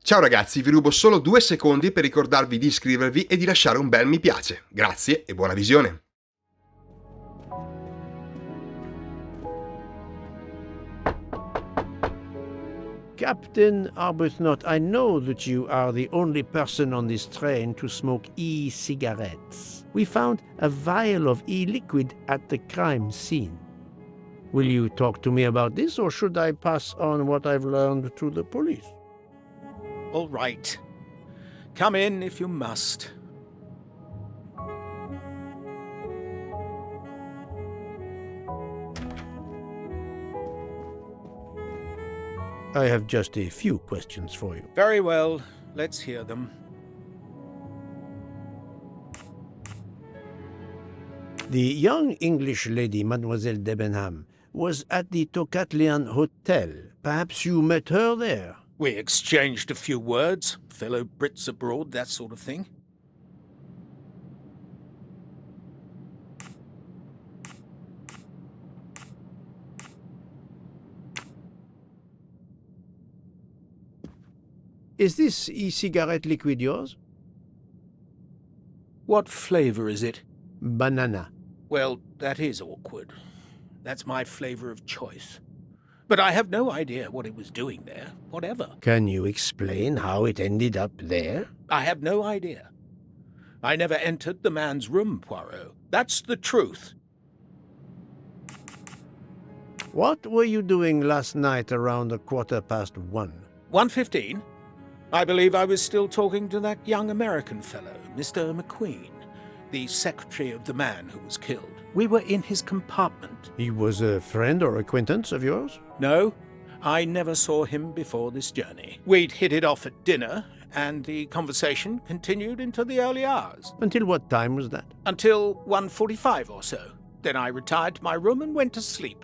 Ciao ragazzi, vi rubo solo 2 secondi per ricordarvi di iscrivervi e di lasciare un bel mi piace. Grazie e buona visione! Captain Arbuthnot, I know that you are the only person on this train to smoke e-cigarettes. We found a vial of e-liquid at the crime scene. Will you talk to me about this, or should I pass on what I've learned to the police? All right. Come in if you must. I have just a few questions for you. Very well. Let's hear them. The young English lady, Mademoiselle Debenham, was at the Tocatlian Hotel. Perhaps you met her there? We exchanged a few words. Fellow Brits abroad, that sort of thing. Is this e-cigarette liquid yours? What flavour is it? Banana. Well, that is awkward. That's my flavour of choice. But I have no idea what it was doing there, whatever. Can you explain how it ended up there? I have no idea. I never entered the man's room, Poirot. That's the truth. What were you doing last night around 1:15? 1:15? I believe I was still talking to that young American fellow, Mr. McQueen, the secretary of the man who was killed. We were in his compartment. He was a friend or acquaintance of yours? No, I never saw him before this journey. We'd hit it off at dinner, and the conversation continued into the early hours. Until what time was that? Until 1:45 or so. Then I retired to my room and went to sleep.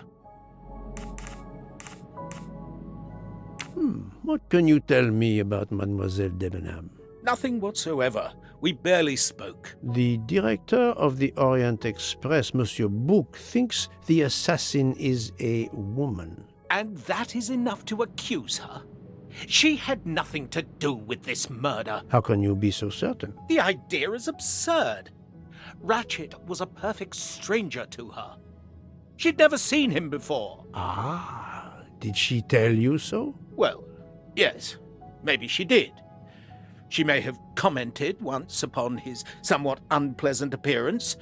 What can you tell me about Mademoiselle Debenham? Nothing whatsoever. We barely spoke. The director of the Orient Express, Monsieur Bouc, thinks the assassin is a woman. And that is enough to accuse her. She had nothing to do with this murder. How can you be so certain? The idea is absurd. Ratchet was a perfect stranger to her. She'd never seen him before. Ah, did she tell you so? Well, yes, maybe she did. She may have commented once upon his somewhat unpleasant appearance.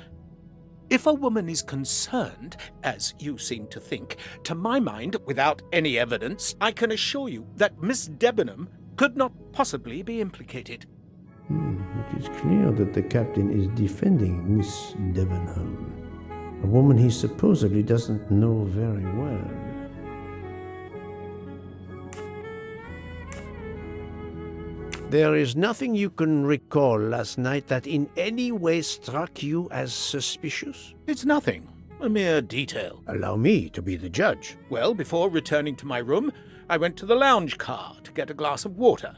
If a woman is concerned, as you seem to think, to my mind, without any evidence, I can assure you that Miss Debenham could not possibly be implicated. It is clear that the captain is defending Miss Debenham, a woman he supposedly doesn't know very well. There is nothing you can recall last night that in any way struck you as suspicious? It's nothing. A mere detail. Allow me to be the judge. Well, before returning to my room, I went to the lounge car to get a glass of water.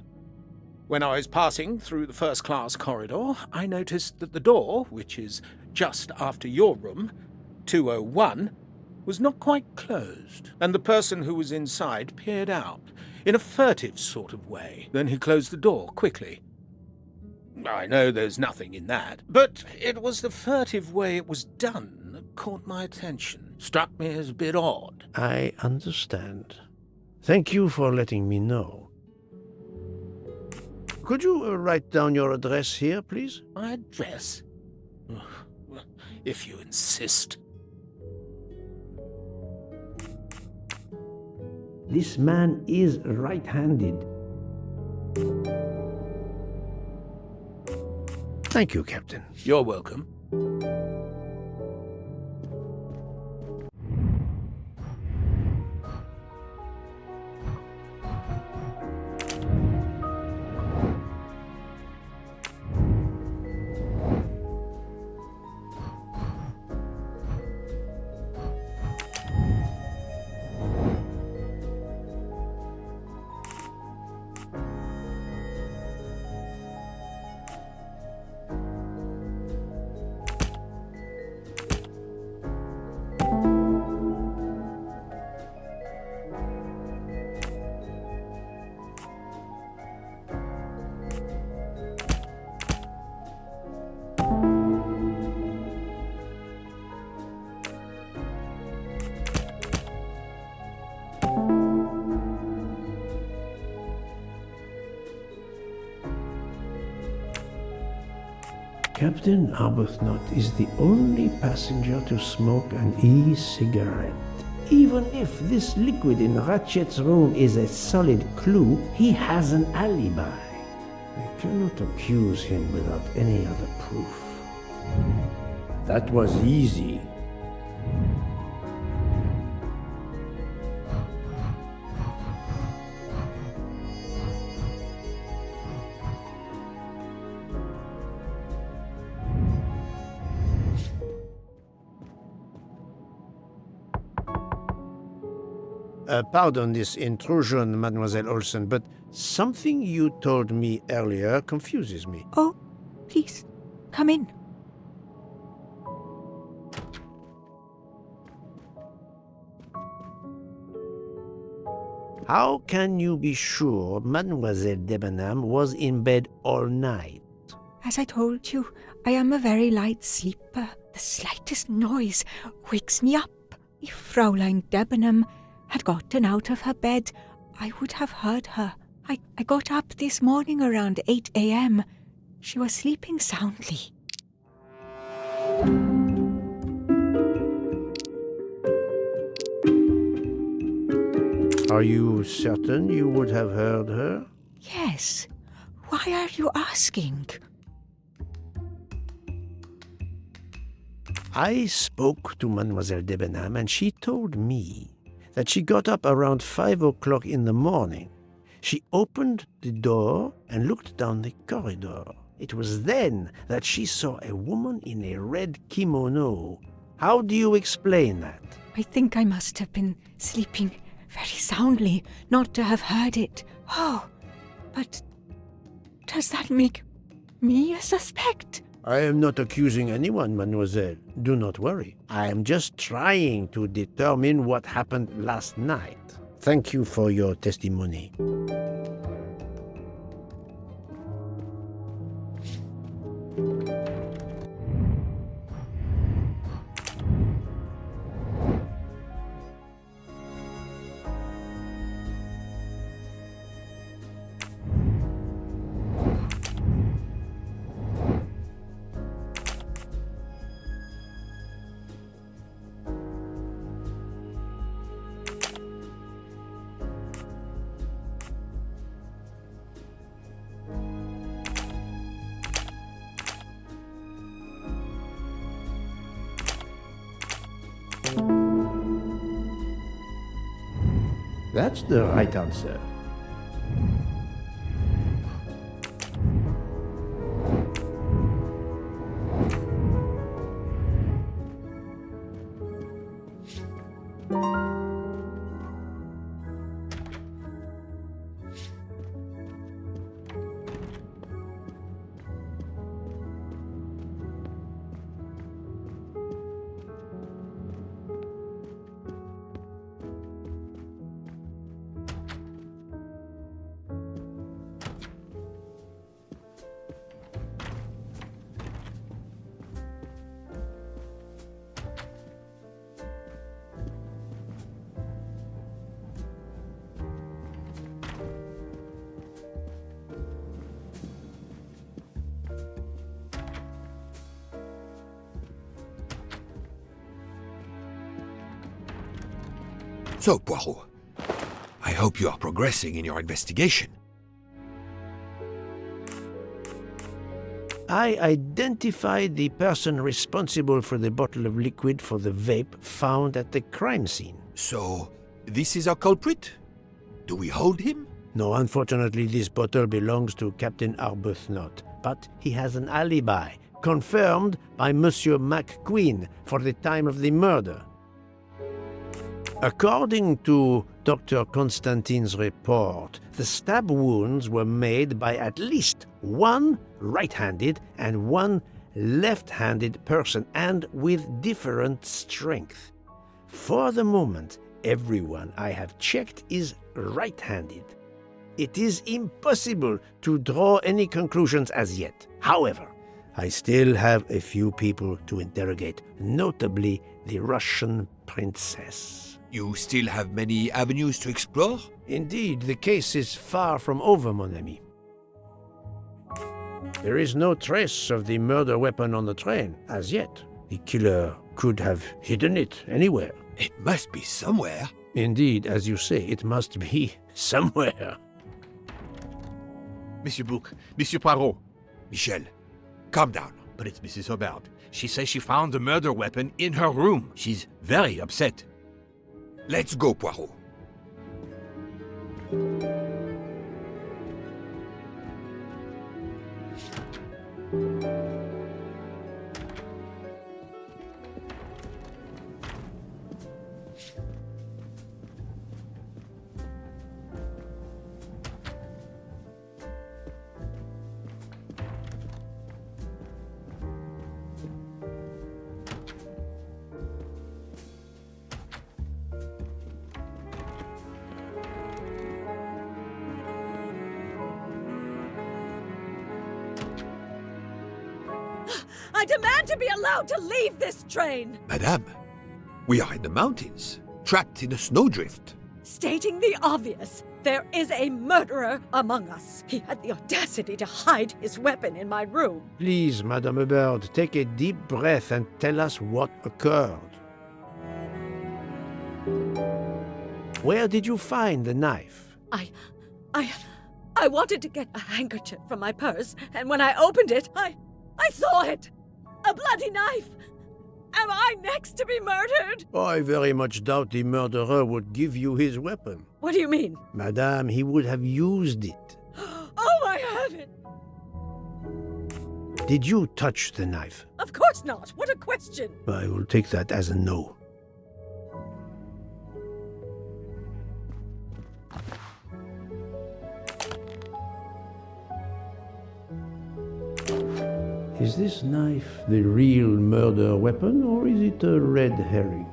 When I was passing through the first-class corridor, I noticed that the door, which is just after your room, 201, was not quite closed, and the person who was inside peered out in a furtive sort of way. Then he closed the door quickly. I know there's nothing in that, but it was the furtive way it was done that caught my attention. Struck me as a bit odd. I understand. Thank you for letting me know. Could you write down your address here, please? My address? If you insist. This man is right-handed. Thank you, Captain. You're welcome. Captain Arbuthnot is the only passenger to smoke an e-cigarette. Even if this liquid in Ratchet's room is a solid clue, he has an alibi. I cannot accuse him without any other proof. That was easy. Pardon this intrusion, Mademoiselle Olsen, but something you told me earlier confuses me. Oh, please, come in. How can you be sure Mademoiselle Debenham was in bed all night? As I told you, I am a very light sleeper. The slightest noise wakes me up. If Fraulein Debenham had gotten out of her bed, I would have heard her. I got up this morning around 8 a.m. She was sleeping soundly. Are you certain you would have heard her? Yes. Why are you asking? I spoke to Mademoiselle Debenham and she told me that she got up around 5 o'clock in the morning. She opened the door and looked down the corridor. It was then that she saw a woman in a red kimono. How do you explain that? I think I must have been sleeping very soundly not to have heard it. Oh, but does that make me a suspect? I am not accusing anyone, mademoiselle. Do not worry. I am just trying to determine what happened last night. Thank you for your testimony. That's the right answer. So, Poirot, I hope you are progressing in your investigation. I identified the person responsible for the bottle of liquid for the vape found at the crime scene. So, this is our culprit? Do we hold him? No, unfortunately, this bottle belongs to Captain Arbuthnot, but he has an alibi, confirmed by Monsieur McQueen for the time of the murder. According to Dr. Constantine's report, the stab wounds were made by at least one right-handed and one left-handed person, and with different strength. For the moment, everyone I have checked is right-handed. It is impossible to draw any conclusions as yet. However, I still have a few people to interrogate, notably the Russian princess. You still have many avenues to explore? Indeed, the case is far from over, mon ami. There is no trace of the murder weapon on the train, as yet. The killer could have hidden it anywhere. It must be somewhere. Indeed, as you say, it must be somewhere. Monsieur Bouc, Monsieur Poirot. Michel, calm down. But it's Mrs. Hubbard. She says she found the murder weapon in her room. She's very upset. Let's go, Poirot. I demand to be allowed to leave this train! Madame, we are in the mountains, trapped in a snowdrift. Stating the obvious, there is a murderer among us. He had the audacity to hide his weapon in my room. Please, Madame Hubbard, take a deep breath and tell us what occurred. Where did you find the knife? I wanted to get a handkerchief from my purse, and when I opened it, I saw it! A bloody knife! Am I next to be murdered? I very much doubt the murderer would give you his weapon. What do you mean? Madame, he would have used it. Oh, I haven't! Did you touch the knife? Of course not! What a question! I will take that as a no. Is this knife the real murder weapon, or is it a red herring?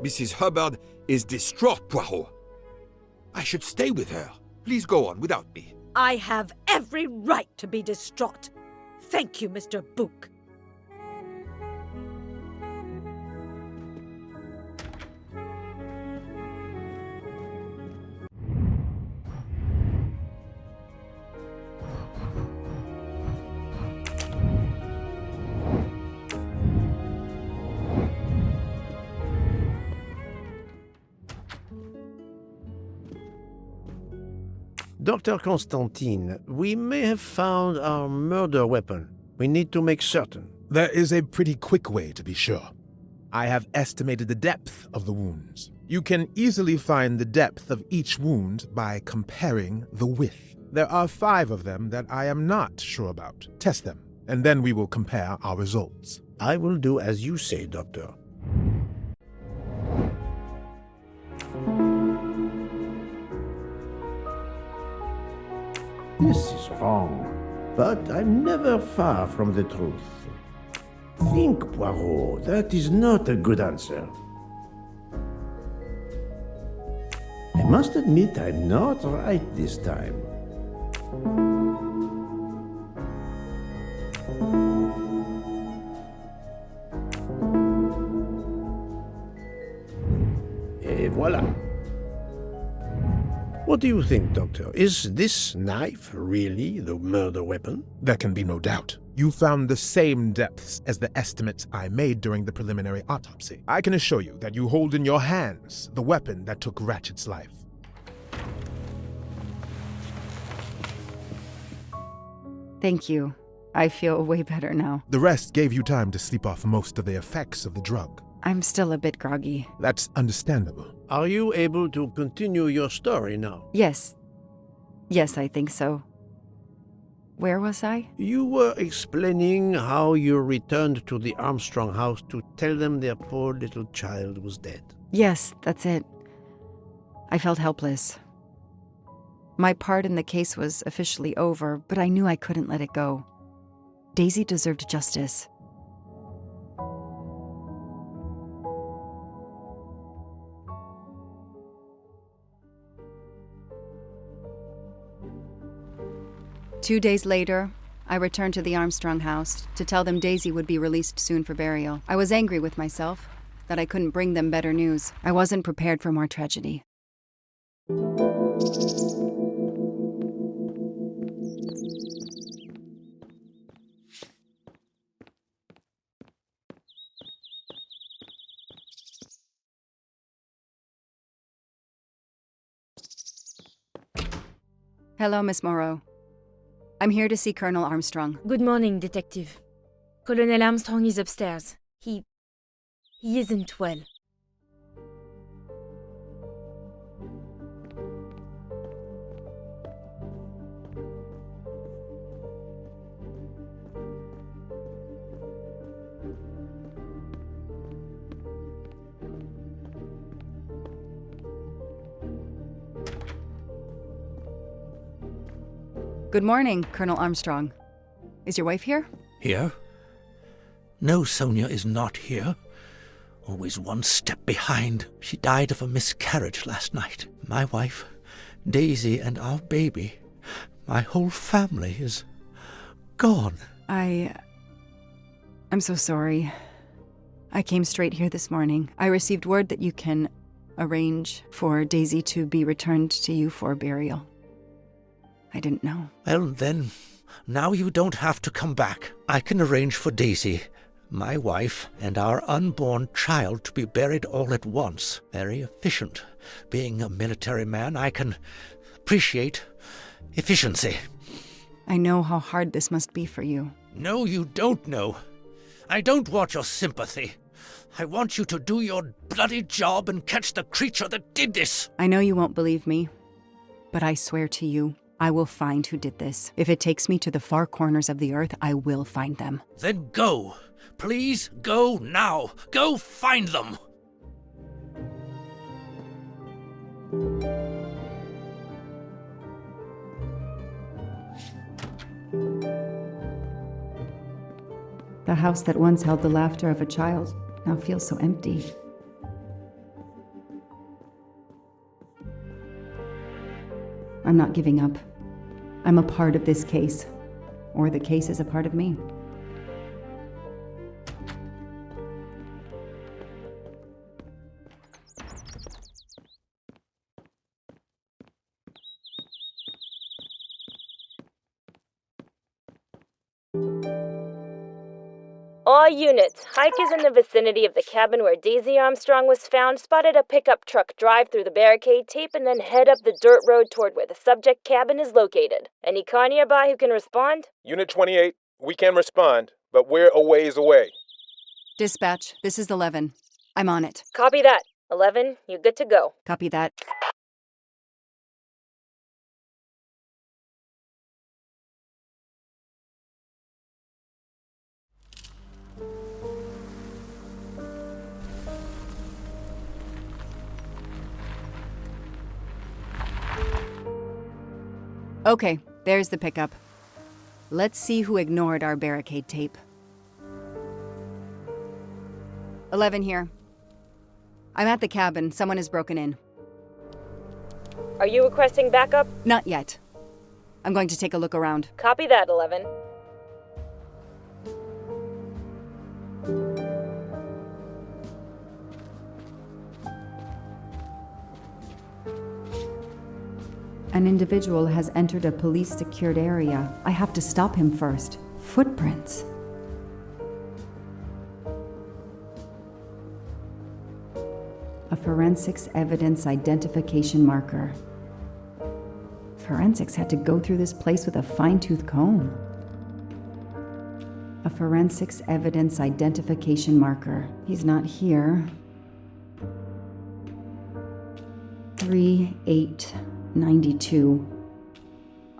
Mrs. Hubbard is distraught, Poirot. I should stay with her. Please go on without me. I have every right to be distraught. Thank you, Mr. Bouc. Dr. Constantine, we may have found our murder weapon. We need to make certain. There is a pretty quick way to be sure. I have estimated the depth of the wounds. You can easily find the depth of each wound by comparing the width. There are 5 of them that I am not sure about. Test them, and then we will compare our results. I will do as you say, Doctor. This is wrong, but I'm never far from the truth. Think, Poirot, that is not a good answer. I must admit I'm not right this time. Et voilà. What do you think, Doctor? Is this knife really the murder weapon? There can be no doubt. You found the same depths as the estimates I made during the preliminary autopsy. I can assure you that you hold in your hands the weapon that took Ratchet's life. Thank you. I feel way better now. The rest gave you time to sleep off most of the effects of the drug. I'm still a bit groggy. That's understandable. Are you able to continue your story now? Yes. Yes, I think so. Where was I? You were explaining how you returned to the Armstrong house to tell them their poor little child was dead. Yes, that's it. I felt helpless. My part in the case was officially over, but I knew I couldn't let it go. Daisy deserved justice. Two days later, I returned to the Armstrong house to tell them Daisy would be released soon for burial. I was angry with myself that I couldn't bring them better news. I wasn't prepared for more tragedy. Hello, Miss Moreau. I'm here to see Colonel Armstrong. Good morning, Detective. Colonel Armstrong is upstairs. He isn't well. Good morning, Colonel Armstrong. Is your wife here? Here? No, Sonia is not here. Always one step behind. She died of a miscarriage last night. My wife, Daisy, and our baby. My whole family is gone. I'm so sorry. I came straight here this morning. I received word that you can arrange for Daisy to be returned to you for burial. I didn't know. Well, then, now you don't have to come back. I can arrange for Daisy, my wife, and our unborn child to be buried all at once. Very efficient. Being a military man, I can appreciate efficiency. I know how hard this must be for you. No, you don't know. I don't want your sympathy. I want you to do your bloody job and catch the creature that did this. I know you won't believe me, but I swear to you, I will find who did this. If it takes me to the far corners of the earth, I will find them. Then go. Please go now. Go find them. The house that once held the laughter of a child now feels so empty. I'm not giving up. I'm a part of this case, or the case is a part of me. All units, hike is in the vicinity of the cabin where Daisy Armstrong was found, spotted a pickup truck drive through the barricade tape, and then head up the dirt road toward where the subject cabin is located. Any car nearby who can respond? Unit 28, we can respond, but we're a ways away. Dispatch, this is 11. I'm on it. Copy that. 11, you good to go. Copy that. Okay, there's the pickup. Let's see who ignored our barricade tape. 11 here. I'm at the cabin. Someone has broken in. Are you requesting backup? Not yet. I'm going to take a look around. Copy that, 11. An individual has entered a police-secured area. I have to stop him first. Footprints. A forensics evidence identification marker. Forensics had to go through this place with a fine-tooth comb. A forensics evidence identification marker. He's not here. 3/8/92.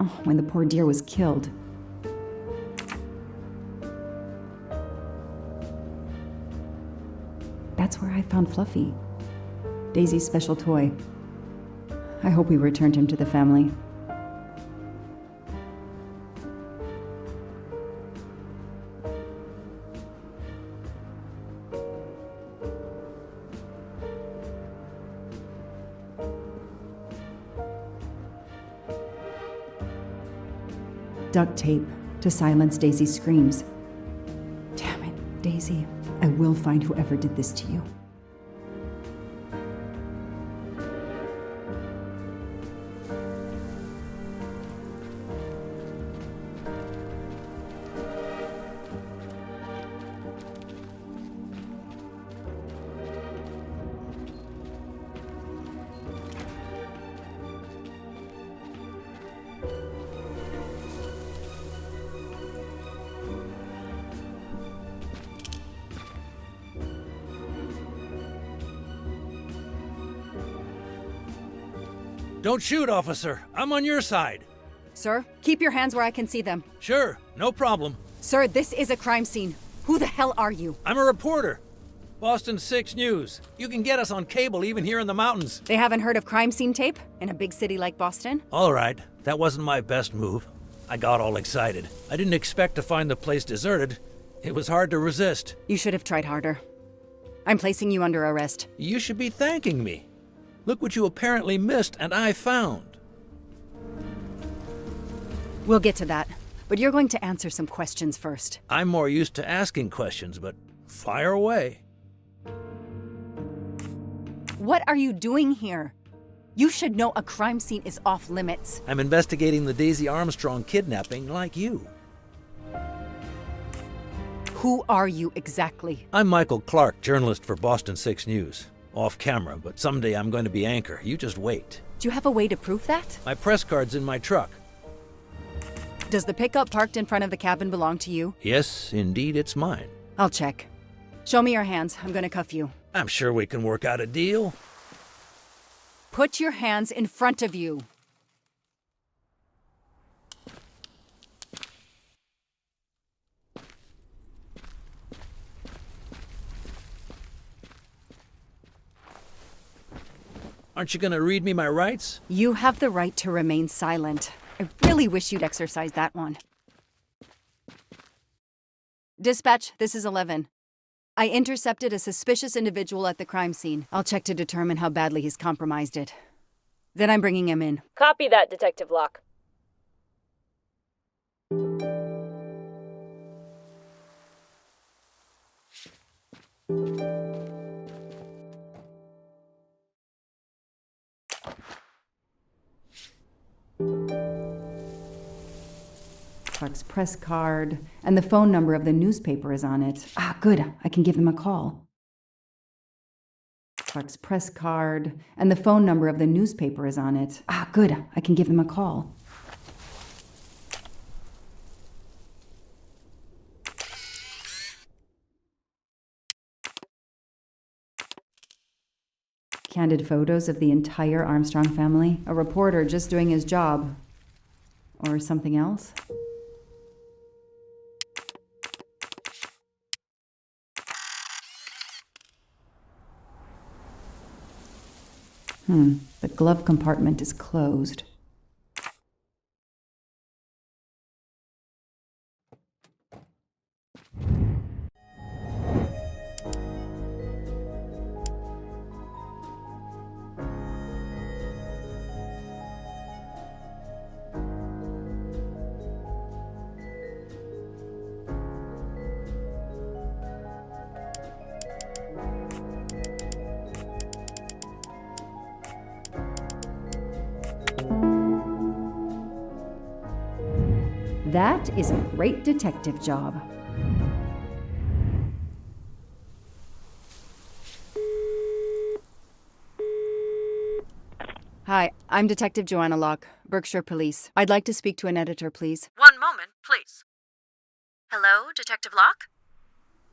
Oh, when the poor deer was killed. That's where I found Fluffy. Daisy's special toy. I hope we returned him to the family. Duct tape, to silence Daisy's screams. Damn it, Daisy. I will find whoever did this to you. Don't shoot, officer. I'm on your side. Sir, keep your hands where I can see them. Sure, no problem. Sir, this is a crime scene. Who the hell are you? I'm a reporter. Boston 6 News. You can get us on cable even here in the mountains. They haven't heard of crime scene tape in a big city like Boston? All right, that wasn't my best move. I got all excited. I didn't expect to find the place deserted. It was hard to resist. You should have tried harder. I'm placing you under arrest. You should be thanking me. Look what you apparently missed and I found. We'll get to that, but you're going to answer some questions first. I'm more used to asking questions, but fire away. What are you doing here? You should know a crime scene is off limits. I'm investigating the Daisy Armstrong kidnapping like you. Who are you exactly? I'm Michael Clark, journalist for Boston 6 News. Off camera, but someday I'm going to be anchor. You just wait. Do you have a way to prove that? My press card's in my truck. Does the pickup parked in front of the cabin belong to you? Yes, indeed, it's mine. I'll check. Show me your hands. I'm going to cuff you. I'm sure we can work out a deal. Put your hands in front of you. Aren't you going to read me my rights? You have the right to remain silent. I really wish you'd exercise that one. Dispatch, this is 11. I intercepted a suspicious individual at the crime scene. I'll check to determine how badly he's compromised it. Then I'm bringing him in. Copy that, Detective Locke. Clark's press card, and the phone number of the newspaper is on it. Ah, good. I can give him a call. Clark's press card, and the phone number of the newspaper is on it. Ah, good. I can give him a call. Candid photos of the entire Armstrong family. A reporter just doing his job. Or something else? The glove compartment is closed. That is a great detective job. Hi, I'm Detective Joanna Locke, Berkshire Police. I'd like to speak to an editor, please. One moment, please. Hello, Detective Locke?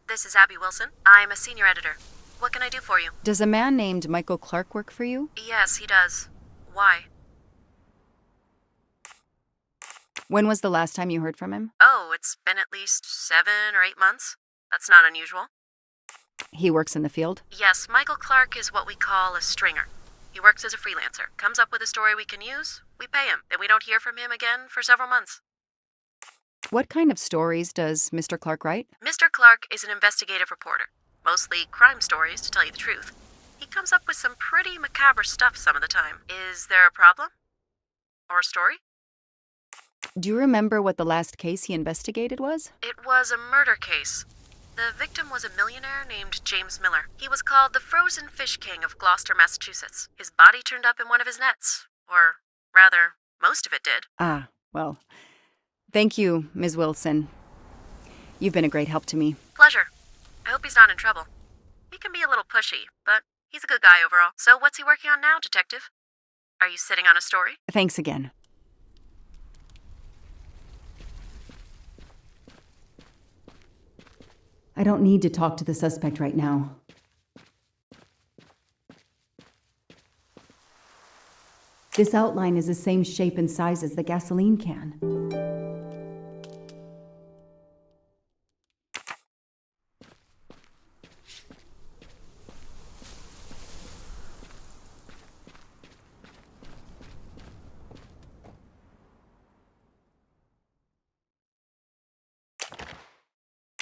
This is Abby Wilson. I'm a senior editor. What can I do for you? Does a man named Michael Clark work for you? Yes, he does. Why? When was the last time you heard from him? Oh, it's been at least 7 or 8 months. That's not unusual. He works in the field? Yes, Michael Clark is what we call a stringer. He works as a freelancer, comes up with a story we can use, we pay him, and we don't hear from him again for several months. What kind of stories does Mr. Clark write? Mr. Clark is an investigative reporter. Mostly crime stories, to tell you the truth. He comes up with some pretty macabre stuff some of the time. Is there a problem? Or a story? Do you remember what the last case he investigated was? It was a murder case. The victim was a millionaire named James Miller. He was called the Frozen Fish King of Gloucester, Massachusetts. His body turned up in one of his nets. Or, rather, most of it did. Ah, well, thank you, Ms. Wilson. You've been a great help to me. Pleasure. I hope he's not in trouble. He can be a little pushy, but he's a good guy overall. So what's he working on now, Detective? Are you sitting on a story? Thanks again. I don't need to talk to the suspect right now. This outline is the same shape and size as the gasoline can.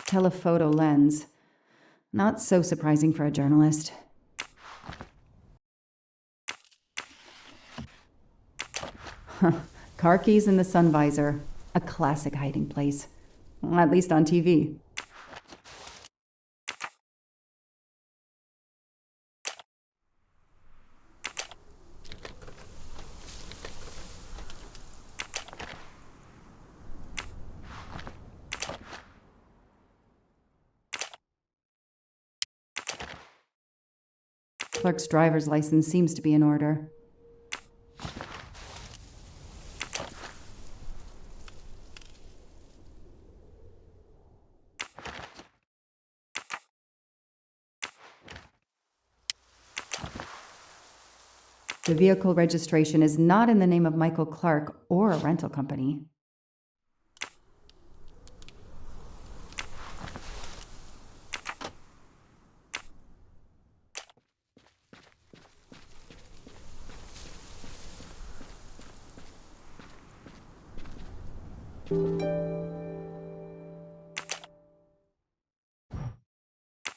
Telephoto lens. Not so surprising for a journalist. Car keys in the sun visor. A classic hiding place. At least on TV. Clerk's driver's license seems to be in order. The vehicle registration is not in the name of Michael Clark or a rental company.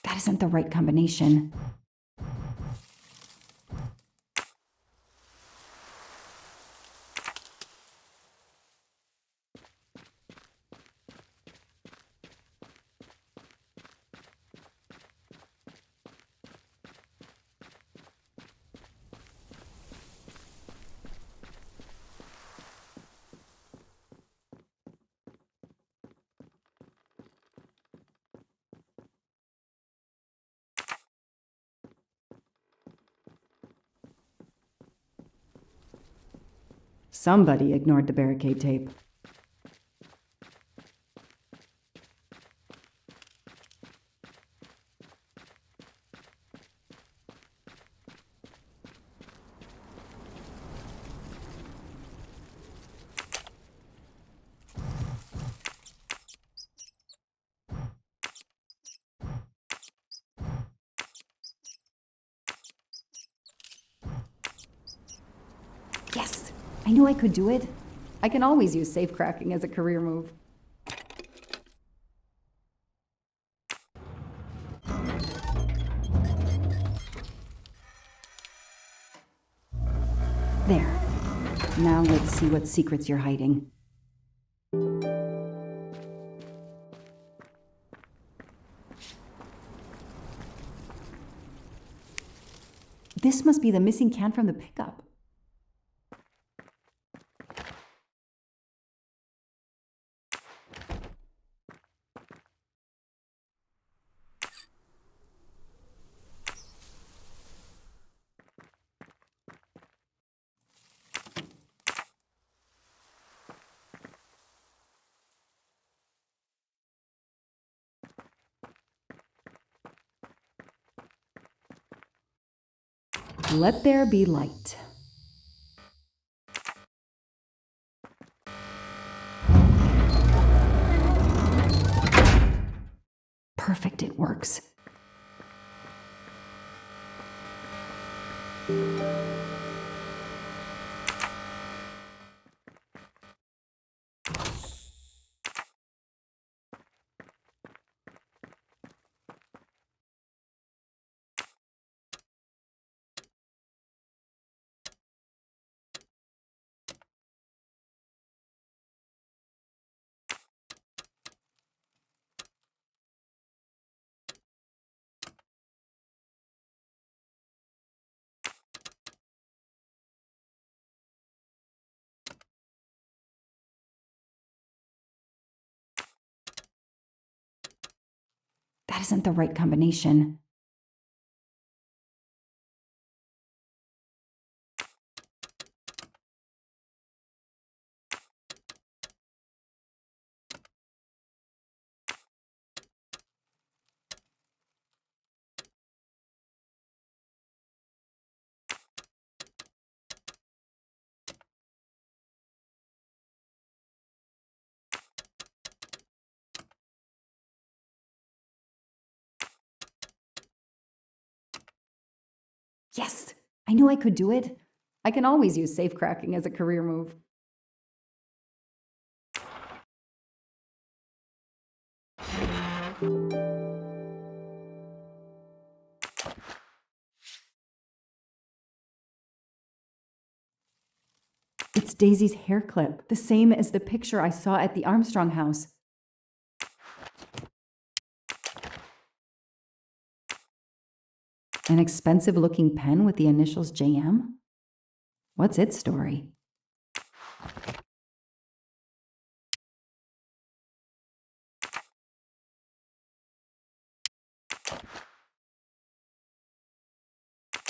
That isn't the right combination. Somebody ignored the barricade tape. Yes! I knew I could do it. I can always use safe cracking as a career move. There. Now let's see what secrets you're hiding. This must be the missing can from the pickup. Let there be light. Perfect, it works. That isn't the right combination. Yes! I knew I could do it. I can always use safe cracking as a career move. It's Daisy's hair clip, the same as the picture I saw at the Armstrong house. An expensive-looking pen with the initials JM? What's its story?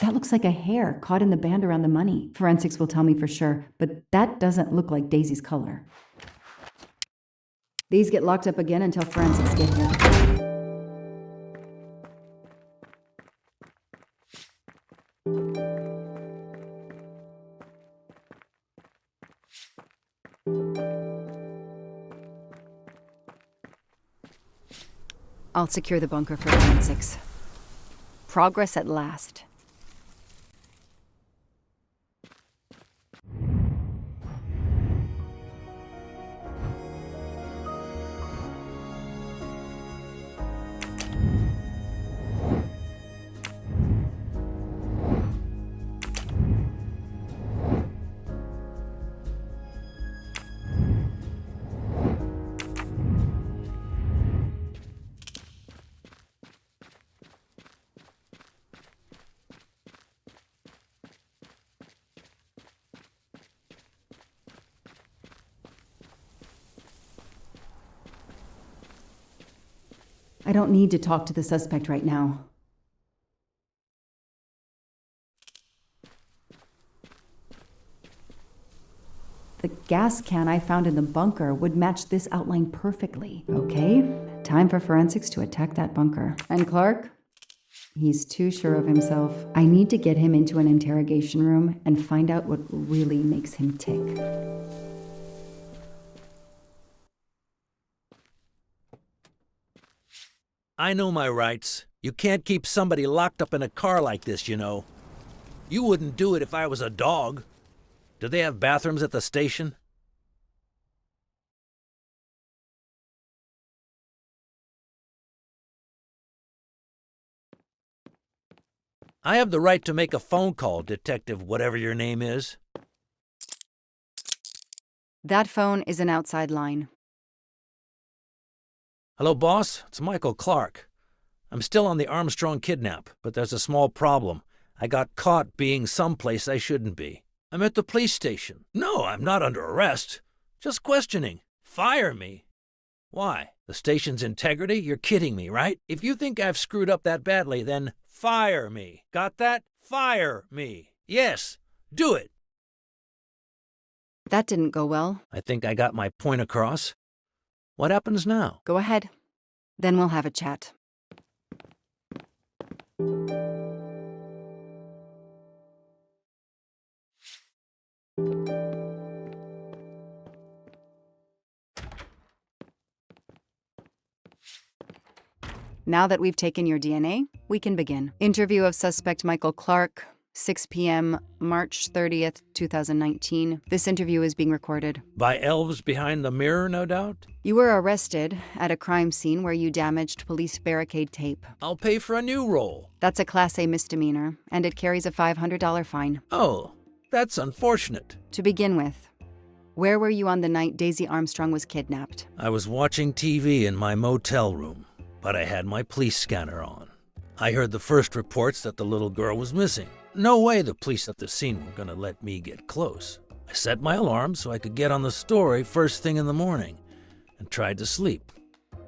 That looks like a hair caught in the band around the money. Forensics will tell me for sure, but that doesn't look like Daisy's color. These get locked up again until forensics get here. I'll secure the bunker for forensics. Progress at last. I don't need to talk to the suspect right now. The gas can I found in the bunker would match this outline perfectly. Okay, time for forensics to attack that bunker. And Clark? He's too sure of himself. I need to get him into an interrogation room and find out what really makes him tick. I know my rights. You can't keep somebody locked up in a car like this, you know. You wouldn't do it if I was a dog. Do they have bathrooms at the station? I have the right to make a phone call, Detective whatever your name is. That phone is an outside line. Hello, boss. It's Michael Clark. I'm still on the Armstrong kidnap, but there's a small problem. I got caught being someplace I shouldn't be. I'm at the police station. No, I'm not under arrest. Just questioning. Fire me. Why? The station's integrity? You're kidding me, right? If you think I've screwed up that badly, then fire me. Got that? Fire me. Yes, do it. That didn't go well. I think I got my point across. What happens now? Go ahead. Then we'll have a chat. Now that we've taken your DNA, we can begin. Interview of suspect Michael Clark, 6 p.m., March 30th, 2019. This interview is being recorded. By elves behind the mirror, no doubt? You were arrested at a crime scene where you damaged police barricade tape. I'll pay for a new roll. That's a Class A misdemeanor, and it carries a $500 fine. Oh, that's unfortunate. To begin with, where were you on the night Daisy Armstrong was kidnapped? I was watching TV in my motel room, but I had my police scanner on. I heard the first reports that the little girl was missing. No way the police at the scene were gonna let me get close. I set my alarm so I could get on the story first thing in the morning and tried to sleep.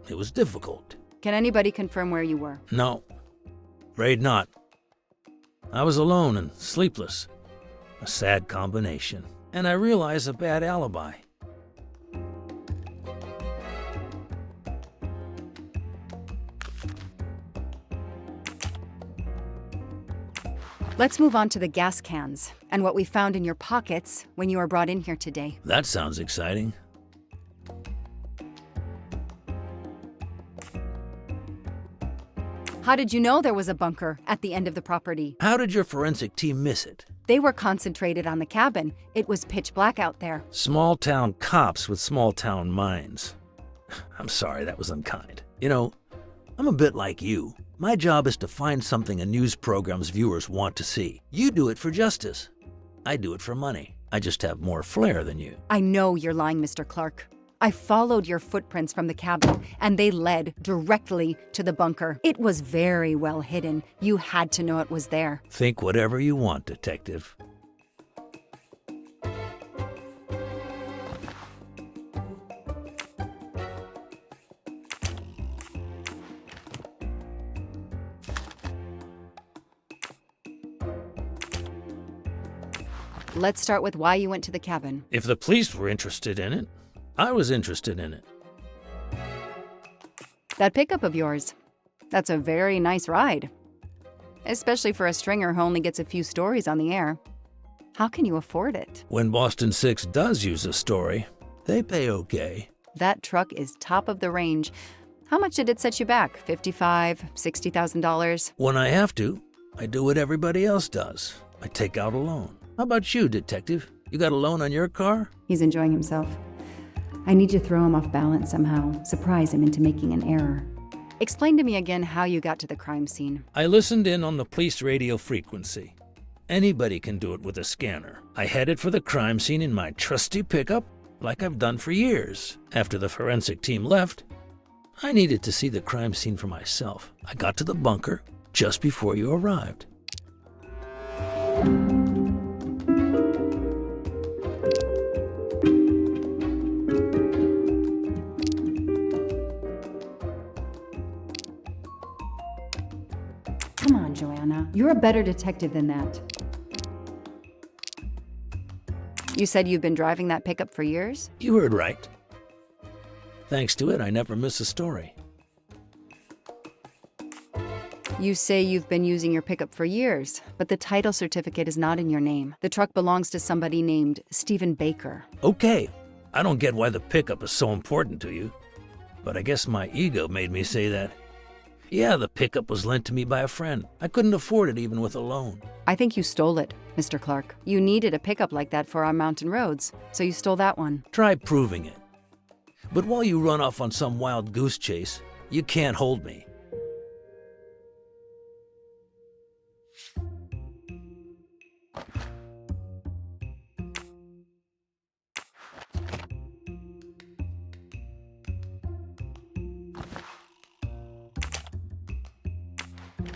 It was difficult. Can anybody confirm where you were? No, afraid not. I was alone and sleepless. A sad combination. And I realize a bad alibi. Let's move on to the gas cans and what we found in your pockets when you were brought in here today. That sounds exciting. How did you know there was a bunker at the end of the property? How did your forensic team miss it? They were concentrated on the cabin. It was pitch black out there. Small-town cops with small-town minds. I'm sorry, that was unkind. You know, I'm a bit like you. My job is to find something a news program's viewers want to see. You do it for justice. I do it for money. I just have more flair than you. I know you're lying, Mr. Clark. I followed your footprints from the cabin, and they led directly to the bunker. It was very well hidden. You had to know it was there. Think whatever you want, Detective. Let's start with why you went to the cabin. If the police were interested in it, I was interested in it. That pickup of yours, that's a very nice ride. Especially for a stringer who only gets a few stories on the air. How can you afford it? When Boston 6 does use a story, they pay okay. That truck is top of the range. How much did it set you back? $55,000, $60,000? When I have to, I do what everybody else does. I take out a loan. How about you, Detective? You got a loan on your car? He's enjoying himself. I need to throw him off balance somehow, surprise him into making an error. Explain to me again how you got to the crime scene. I listened in on the police radio frequency. Anybody can do it with a scanner. I headed for the crime scene in my trusty pickup, like I've done for years. After the forensic team left, I needed to see the crime scene for myself. I got to the bunker just before you arrived. Come on, Joanna. You're a better detective than that. You said you've been driving that pickup for years? You heard right. Thanks to it, I never miss a story. You say you've been using your pickup for years, but the title certificate is not in your name. The truck belongs to somebody named Stephen Baker. Okay, I don't get why the pickup is so important to you, but I guess my ego made me say that. Yeah, the pickup was lent to me by a friend. I couldn't afford it even with a loan. I think you stole it, Mr. Clark. You needed a pickup like that for our mountain roads, so you stole that one. Try proving it. But while you run off on some wild goose chase, you can't hold me.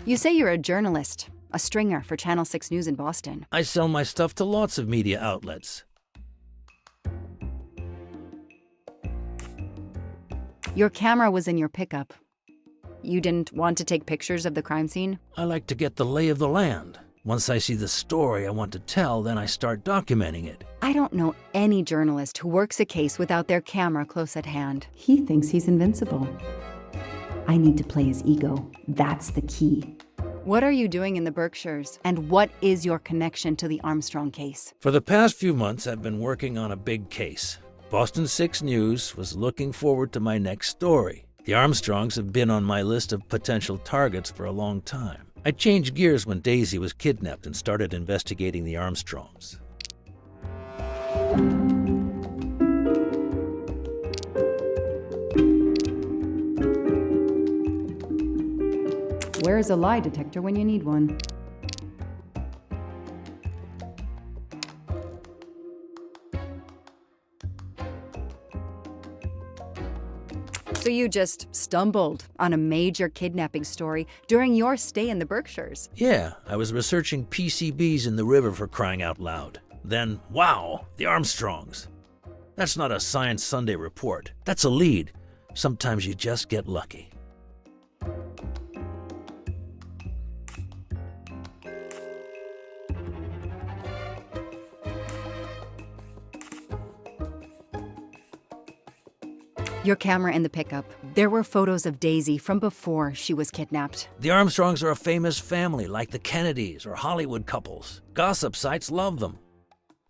You say you're a journalist, a stringer for Channel 6 News in Boston. I sell my stuff to lots of media outlets. Your camera was in your pickup. You didn't want to take pictures of the crime scene? I like to get the lay of the land. Once I see the story I want to tell, then I start documenting it. I don't know any journalist who works a case without their camera close at hand. He thinks he's invincible. I need to play his ego. That's the key. What are you doing in the Berkshires? And what is your connection to the Armstrong case? For the past few months, I've been working on a big case. Boston 6 News was looking forward to my next story. The Armstrongs have been on my list of potential targets for a long time. I changed gears when Daisy was kidnapped and started investigating the Armstrongs. Where's a lie detector when you need one? So you just stumbled on a major kidnapping story during your stay in the Berkshires? Yeah, I was researching PCBs in the river for crying out loud. Then, wow, the Armstrongs. That's not a Science Sunday report. That's a lead. Sometimes you just get lucky. Your camera in the pickup. There were photos of Daisy from before she was kidnapped. The Armstrongs are a famous family, like the Kennedys or Hollywood couples. Gossip sites love them.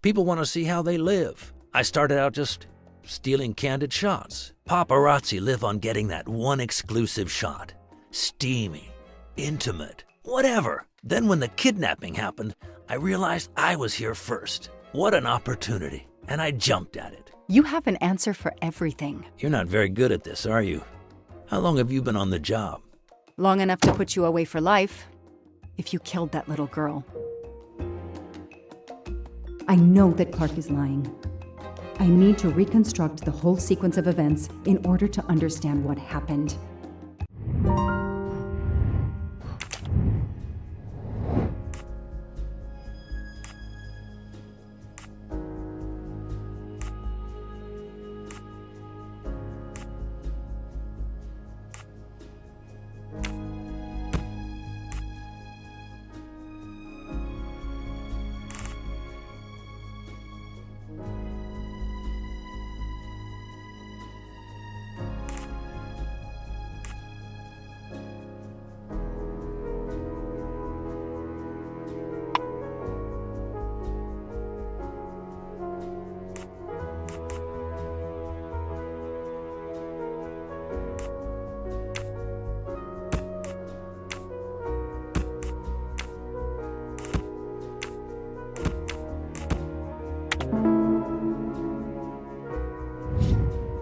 People want to see how they live. I started out just stealing candid shots. Paparazzi live on getting that one exclusive shot. Steamy, intimate, whatever. Then when the kidnapping happened, I realized I was here first. What an opportunity, and I jumped at it. You have an answer for everything. You're not very good at this, are you? How long have you been on the job? Long enough to put you away for life, if you killed that little girl. I know that Clark is lying. I need to reconstruct the whole sequence of events in order to understand what happened.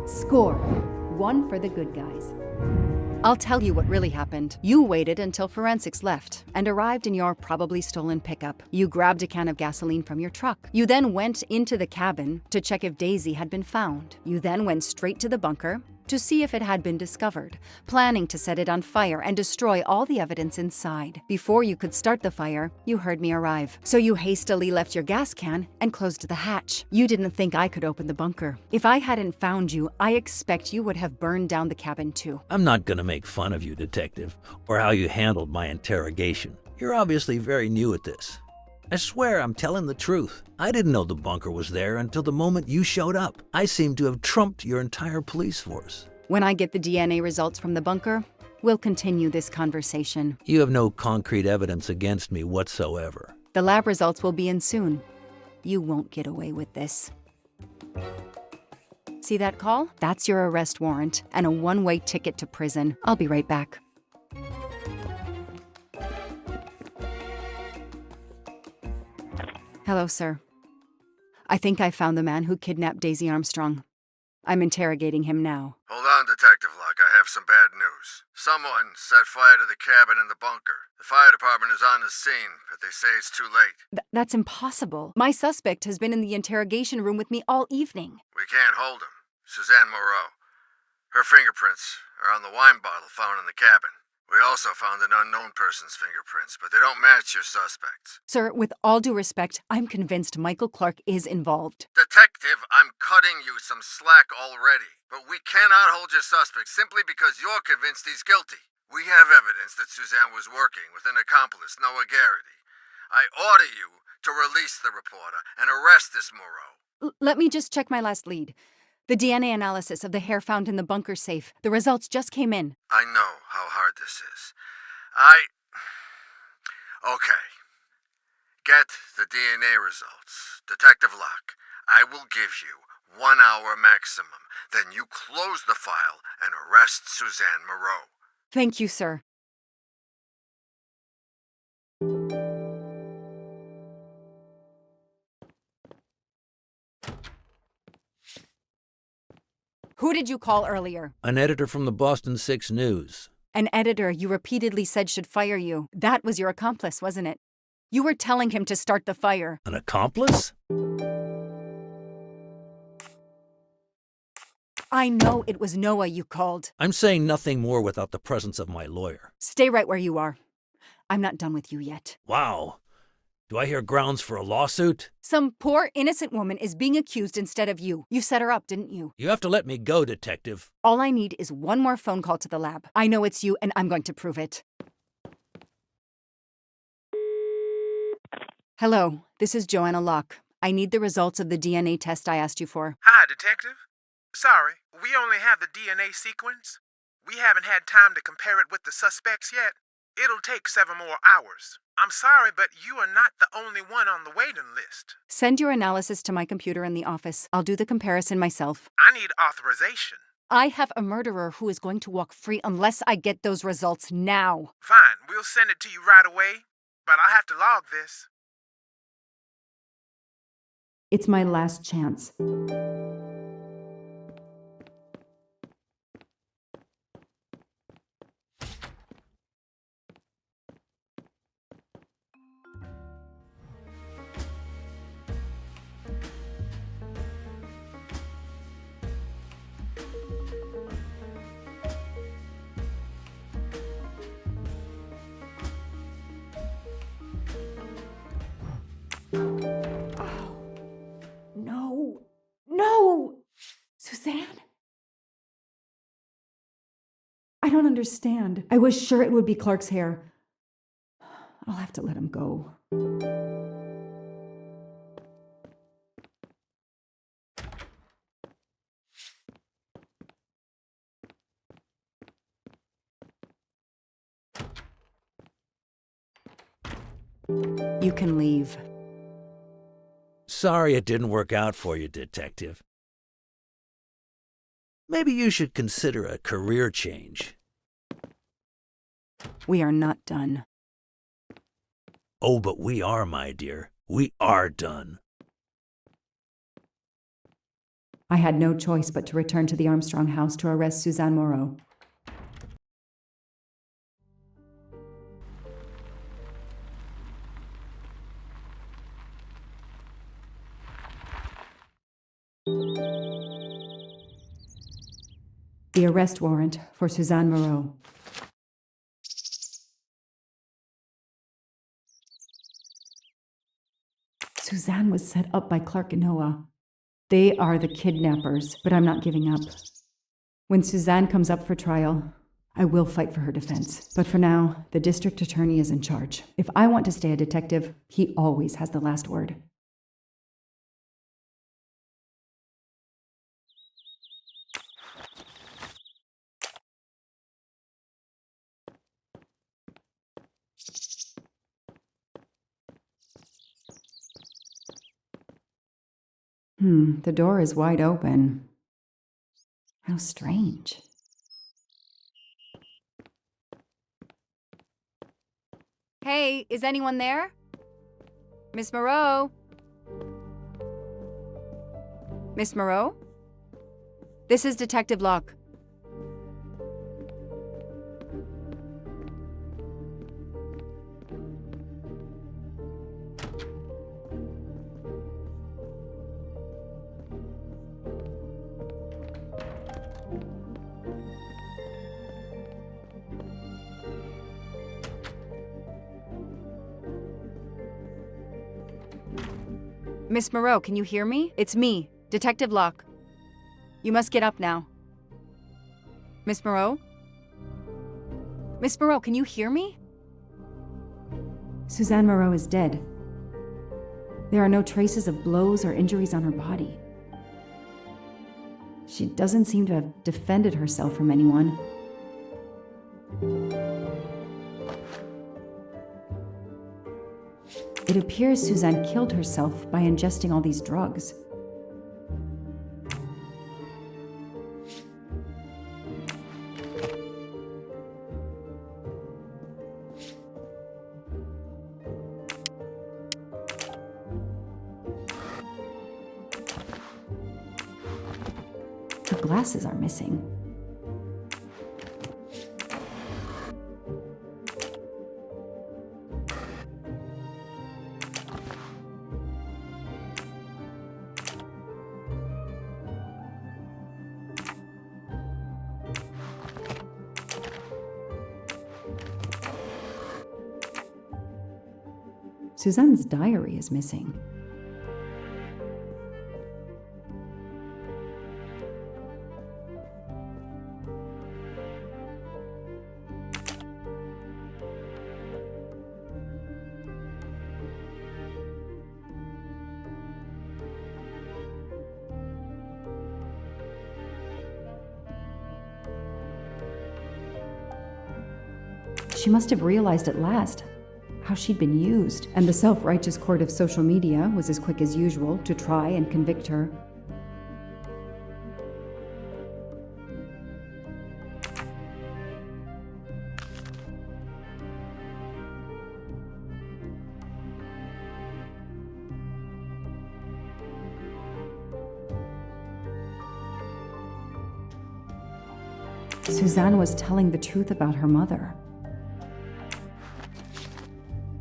Score. 1 for the good guys. I'll tell you what really happened. You waited until forensics left and arrived in your probably stolen pickup. You grabbed a can of gasoline from your truck. You then went into the cabin to check if Daisy had been found. You then went straight to the bunker to see if it had been discovered, planning to set it on fire and destroy all the evidence inside. Before you could start the fire, you heard me arrive. So you hastily left your gas can and closed the hatch. You didn't think I could open the bunker. If I hadn't found you, I expect you would have burned down the cabin too. I'm not gonna make fun of you, Detective, or how you handled my interrogation. You're obviously very new at this. I swear I'm telling the truth. I didn't know the bunker was there until the moment you showed up. I seem to have trumped your entire police force. When I get the DNA results from the bunker, we'll continue this conversation. You have no concrete evidence against me whatsoever. The lab results will be in soon. You won't get away with this. See that call? That's your arrest warrant and a one-way ticket to prison. I'll be right back. Hello, sir. I think I found the man who kidnapped Daisy Armstrong. I'm interrogating him now. Hold on, Detective Locke. I have some bad news. Someone set fire to the cabin in the bunker. The fire department is on the scene, but they say it's too late. That's impossible. My suspect has been in the interrogation room with me all evening. We can't hold him. Suzanne Moreau. Her fingerprints are on the wine bottle found in the cabin. We also found an unknown person's fingerprints, but they don't match your suspects. Sir, with all due respect, I'm convinced Michael Clark is involved. Detective, I'm cutting you some slack already. But we cannot hold your suspect simply because you're convinced he's guilty. We have evidence that Suzanne was working with an accomplice, Noah Garrity. I order you to release the reporter and arrest this Moreau. Let me just check my last lead. The DNA analysis of the hair found in the bunker safe. The results just came in. I know how hard this is. Okay. Get the DNA results. Detective Locke, I will give you 1 hour maximum. Then you close the file and arrest Suzanne Moreau. Thank you, sir. Who did you call earlier? An editor from the Boston 6 News. An editor you repeatedly said should fire you. That was your accomplice, wasn't it? You were telling him to start the fire. An accomplice? I know it was Noah you called. I'm saying nothing more without the presence of my lawyer. Stay right where you are. I'm not done with you yet. Wow. Do I hear grounds for a lawsuit? Some poor, innocent woman is being accused instead of you. You set her up, didn't you? You have to let me go, Detective. All I need is one more phone call to the lab. I know it's you, and I'm going to prove it. Hello, this is Joanna Locke. I need the results of the DNA test I asked you for. Hi, Detective. Sorry, we only have the DNA sequence. We haven't had time to compare it with the suspects yet. It'll take 7 more hours. I'm sorry, but you are not the only one on the waiting list. Send your analysis to my computer in the office. I'll do the comparison myself. I need authorization. I have a murderer who is going to walk free unless I get those results now. Fine, we'll send it to you right away, but I'll have to log this. It's my last chance. No! Suzanne? I don't understand. I was sure it would be Clark's hair. I'll have to let him go. You can leave. Sorry it didn't work out for you, Detective. Maybe you should consider a career change. We are not done. Oh, but we are, my dear. We are done. I had no choice but to return to the Armstrong house to arrest Suzanne Moreau. The arrest warrant for Suzanne Moreau. Suzanne was set up by Clark and Noah. They are the kidnappers, but I'm not giving up. When Suzanne comes up for trial, I will fight for her defense. But for now, the district attorney is in charge. If I want to stay a detective, he always has the last word. The door is wide open. How strange. Hey, is anyone there? Miss Moreau? Miss Moreau? This is Detective Locke. Miss Moreau, can you hear me? It's me, Detective Locke. You must get up now. Miss Moreau? Miss Moreau, can you hear me? Suzanne Moreau is dead. There are no traces of blows or injuries on her body. She doesn't seem to have defended herself from anyone. It appears Suzanne killed herself by ingesting all these drugs. The glasses are missing. Suzanne's diary is missing. She must have realized at last how she'd been used, and the self-righteous court of social media was as quick as usual to try and convict her. Suzanne was telling the truth about her mother.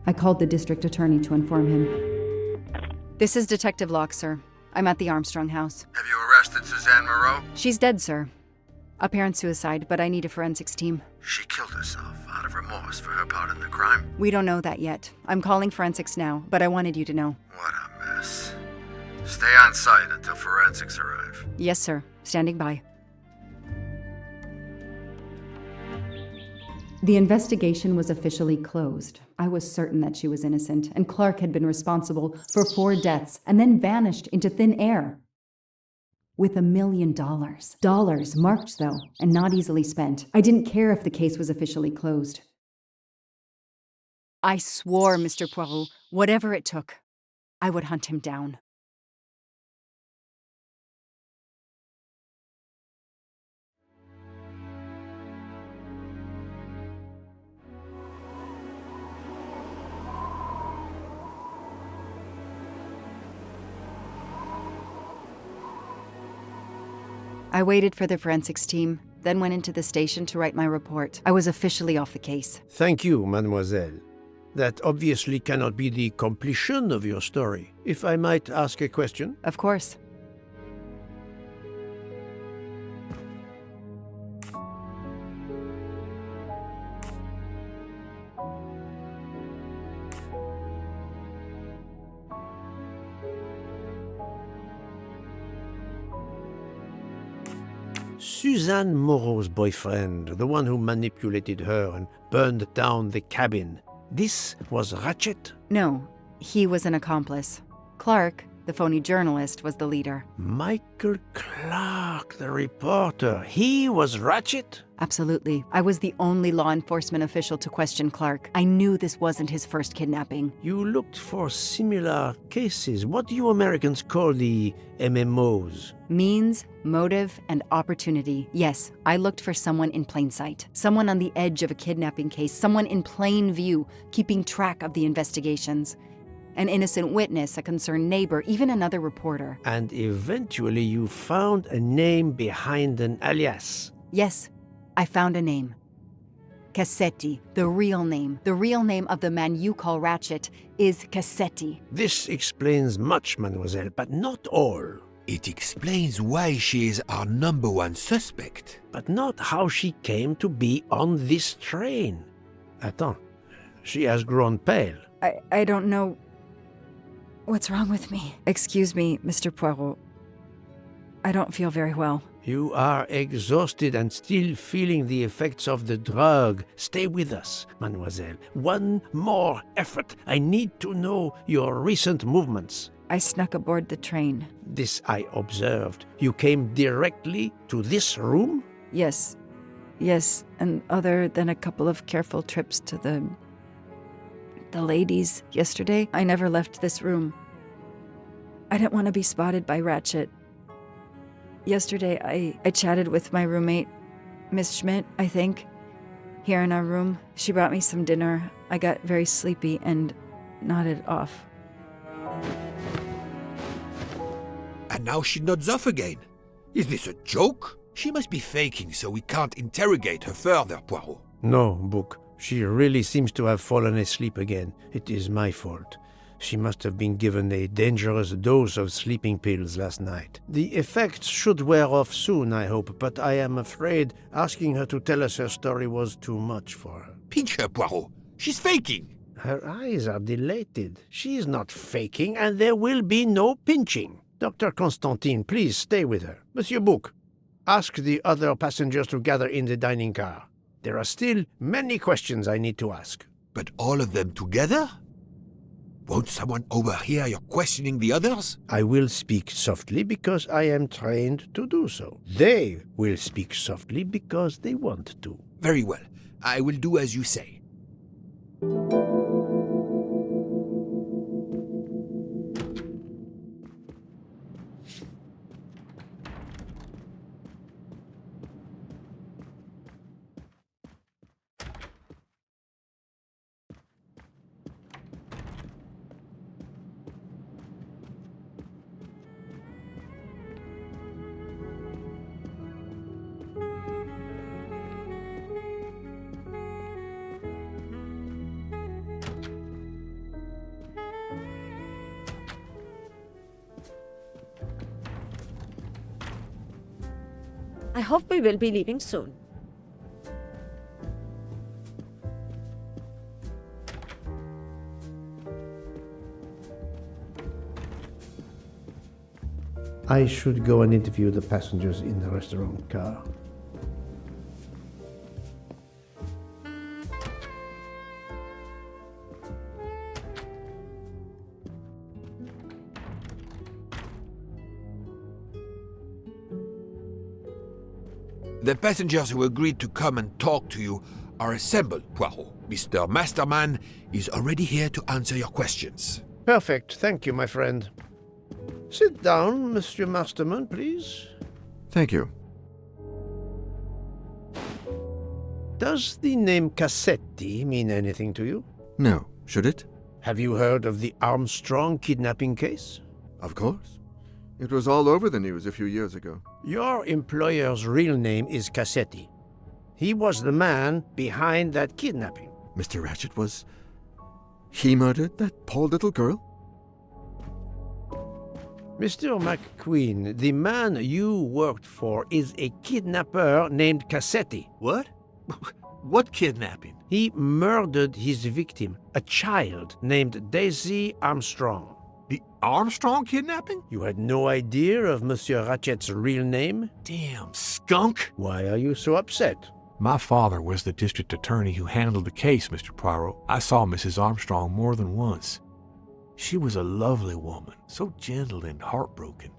I called the district attorney to inform him. This is Detective Locke, sir. I'm at the Armstrong house. Have you arrested Suzanne Moreau? She's dead, sir. Apparent suicide, but I need a forensics team. She killed herself out of remorse for her part in the crime. We don't know that yet. I'm calling forensics now, but I wanted you to know. What a mess. Stay on site until forensics arrive. Yes, sir. Standing by. The investigation was officially closed. I was certain that she was innocent, and Clark had been responsible for 4 deaths and then vanished into thin air. With $1 million. Dollars marked, though, and not easily spent. I didn't care if the case was officially closed. I swore, Mr. Poirot, whatever it took, I would hunt him down. I waited for the forensics team, then went into the station to write my report. I was officially off the case. Thank you, mademoiselle. That obviously cannot be the completion of your story. If I might ask a question? Of course. Suzanne Moreau's boyfriend, the one who manipulated her and burned down the cabin. This was Ratchet? No, he was an accomplice. Clark, the phony journalist, was the leader. Michael Clark, the reporter. He was Ratchet? Absolutely. I was the only law enforcement official to question Clark. I knew this wasn't his first kidnapping. You looked for similar cases. What do you Americans call the MMOs? Means, motive, and opportunity. Yes, I looked for someone in plain sight. Someone on the edge of a kidnapping case. Someone in plain view, keeping track of the investigations. An innocent witness, a concerned neighbor, even another reporter. And eventually you found a name behind an alias. Yes, I found a name. Cassetti, the real name. The real name of the man you call Ratchet is Cassetti. This explains much, mademoiselle, but not all. It explains why she is our #1 suspect. But not how she came to be on this train. Attends, she has grown pale. I don't know what's wrong with me. Excuse me, Mr. Poirot. I don't feel very well. You are exhausted and still feeling the effects of the drug. Stay with us, mademoiselle. One more effort. I need to know your recent movements. I snuck aboard the train. This I observed. You came directly to this room? Yes. Yes, and other than a couple of careful trips to the ladies yesterday, I never left this room. I didn't want to be spotted by Ratchet. Yesterday, I chatted with my roommate, Miss Schmidt, I think, here in our room. She brought me some dinner. I got very sleepy and nodded off. And now she nods off again. Is this a joke? She must be faking so we can't interrogate her further, Poirot. No, Book. She really seems to have fallen asleep again. It is my fault. She must have been given a dangerous dose of sleeping pills last night. The effects should wear off soon, I hope, but I am afraid asking her to tell us her story was too much for her. Pinch her, Poirot. She's faking. Her eyes are dilated. She is not faking, and there will be no pinching. Dr. Constantine, please stay with her. Monsieur Book, ask the other passengers to gather in the dining car. There are still many questions I need to ask. But all of them together? Won't someone overhear your questioning the others? I will speak softly because I am trained to do so. They will speak softly because they want to. Very well. I will do as you say. I hope we will be leaving soon. I should go and interview the passengers in the restaurant car. The passengers who agreed to come and talk to you are assembled, Poirot. Mr. Masterman is already here to answer your questions. Perfect. Thank you, my friend. Sit down, Monsieur Masterman, please. Thank you. Does the name Cassetti mean anything to you? No. Should it? Have you heard of the Armstrong kidnapping case? Of course. It was all over the news a few years ago. Your employer's real name is Cassetti. He was the man behind that kidnapping. Mr. Ratchet was... He murdered that poor little girl? Mr. McQueen, the man you worked for is a kidnapper named Cassetti. What? What kidnapping? He murdered his victim, a child named Daisy Armstrong. The Armstrong kidnapping? You had no idea of Monsieur Ratchet's real name? Damn skunk! Why are you so upset? My father was the district attorney who handled the case, Mr. Poirot. I saw Mrs. Armstrong more than once. She was a lovely woman, so gentle and heartbroken.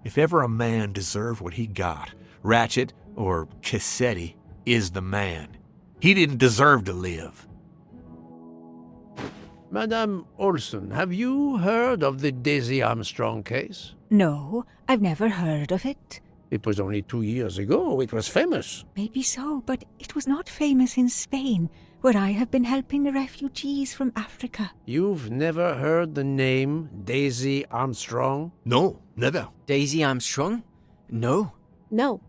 If ever a man deserved what he got, Ratchet, or Cassetti, is the man. He didn't deserve to live. Madame Olson, have you heard of the Daisy Armstrong case? No, I've never heard of it. It was only 2 years ago. It was famous. Maybe so, but it was not famous in Spain, where I have been helping the refugees from Africa. You've never heard the name Daisy Armstrong? No, never. Daisy Armstrong? No. No.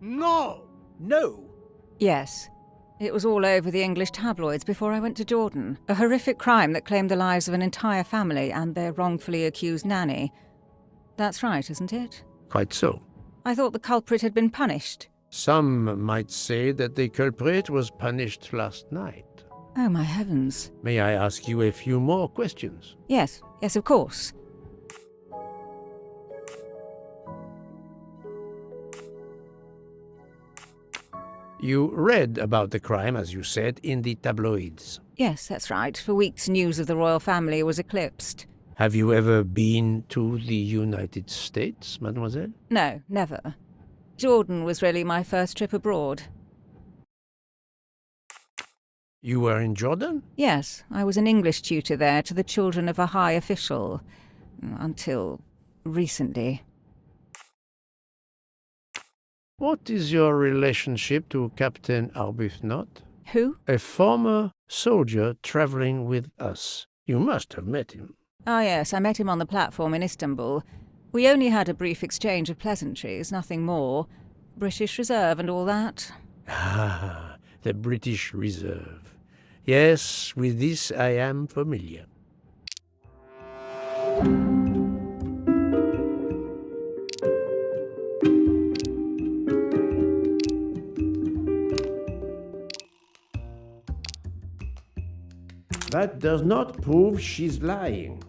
No. No. Yes. It was all over the English tabloids before I went to Jordan. A horrific crime that claimed the lives of an entire family and their wrongfully accused nanny. That's right, isn't it? Quite so. I thought the culprit had been punished. Some might say that the culprit was punished last night. Oh, my heavens. May I ask you a few more questions? Yes, of course. You read about the crime, as you said, in the tabloids. Yes, that's right. For weeks, news of the royal family was eclipsed. Have you ever been to the United States, mademoiselle? No, never. Jordan was really my first trip abroad. You were in Jordan? Yes, I was an English tutor there to the children of a high official. Until recently. What is your relationship to Captain Arbuthnot? Who? A former soldier traveling with us. You must have met him. Ah, yes, I met him on the platform in Istanbul. We only had a brief exchange of pleasantries, nothing more. British Reserve and all that. Ah, the British Reserve. Yes, with this I am familiar. That does not prove she's lying.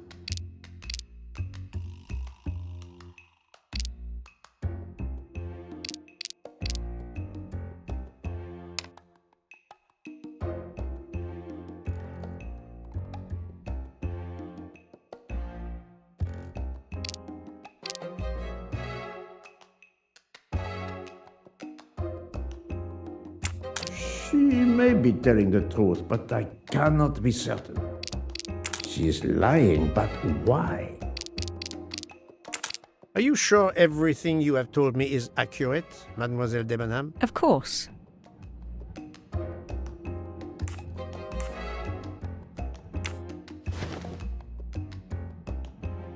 She may be telling the truth, but I cannot be certain. She is lying, but why? Are you sure everything you have told me is accurate, Mademoiselle Debenham? Of course.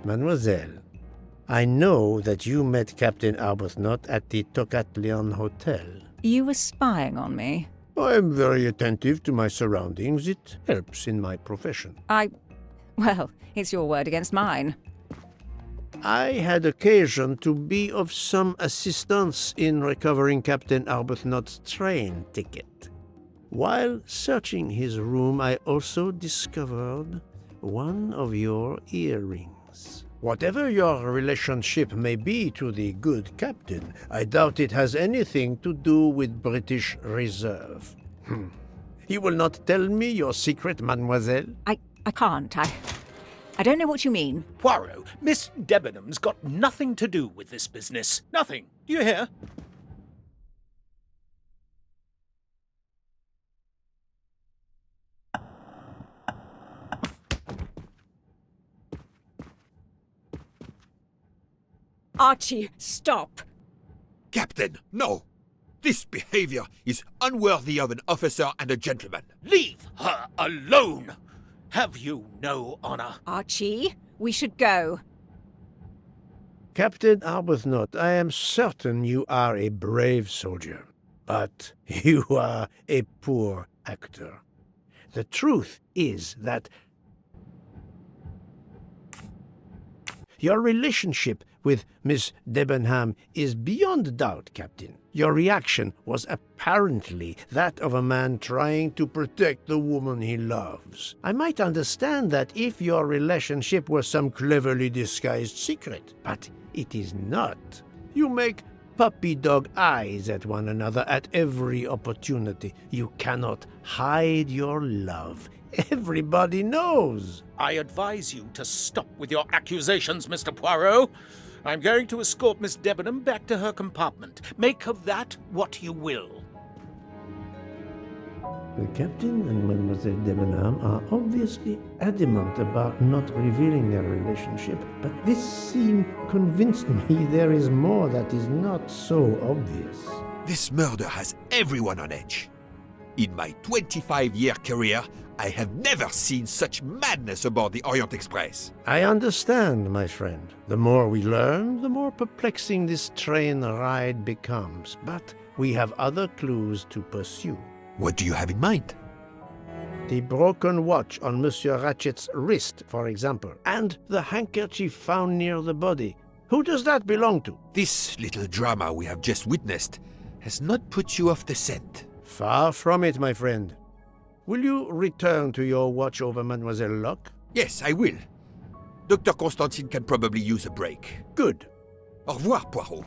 Mademoiselle, I know that you met Captain Arbuthnot at the Tocatlian Hotel. You were spying on me? I am very attentive to my surroundings. It helps in my profession. Well, it's your word against mine. I had occasion to be of some assistance in recovering Captain Arbuthnot's train ticket. While searching his room, I also discovered one of your earrings. Whatever your relationship may be to the good captain, I doubt it has anything to do with British Reserve. You will not tell me your secret, mademoiselle? I can't. I don't know what you mean. Poirot, Miss Debenham's got nothing to do with this business. Nothing. Do you hear? Archie, stop. Captain, no! This behavior is unworthy of an officer and a gentleman. Leave her alone! Have you no honor? Archie, we should go. Captain Arbuthnot, I am certain you are a brave soldier, but you are a poor actor. The truth is that your relationship with Miss Debenham is beyond doubt, Captain. Your reaction was apparently that of a man trying to protect the woman he loves. I might understand that if your relationship were some cleverly disguised secret, but it is not. You make puppy dog eyes at one another at every opportunity. You cannot hide your love. Everybody knows. I advise you to stop with your accusations, Mr. Poirot. I'm going to escort Miss Debenham back to her compartment. Make of that what you will. The captain and Mademoiselle Debenham are obviously adamant about not revealing their relationship, but this scene convinced me there is more that is not so obvious. This murder has everyone on edge. In my 25-year career, I have never seen such madness aboard the Orient Express. I understand, my friend. The more we learn, the more perplexing this train ride becomes. But we have other clues to pursue. What do you have in mind? The broken watch on Monsieur Ratchet's wrist, for example, and the handkerchief found near the body. Who does that belong to? This little drama we have just witnessed has not put you off the scent. Far from it, my friend. Will you return to your watch over Mademoiselle Locke? Yes, I will. Dr. Constantine can probably use a break. Good. Au revoir, Poirot.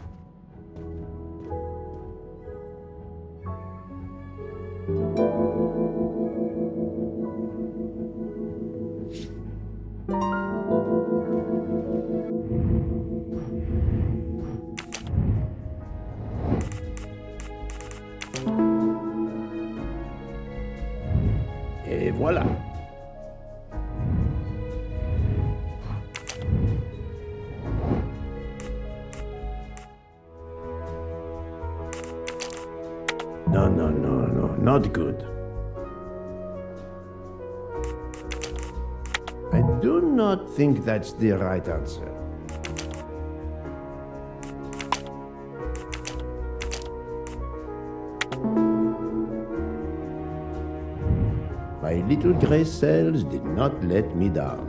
Et voilà. No, not good. I do not think that's the right answer. My little gray cells did not let me down.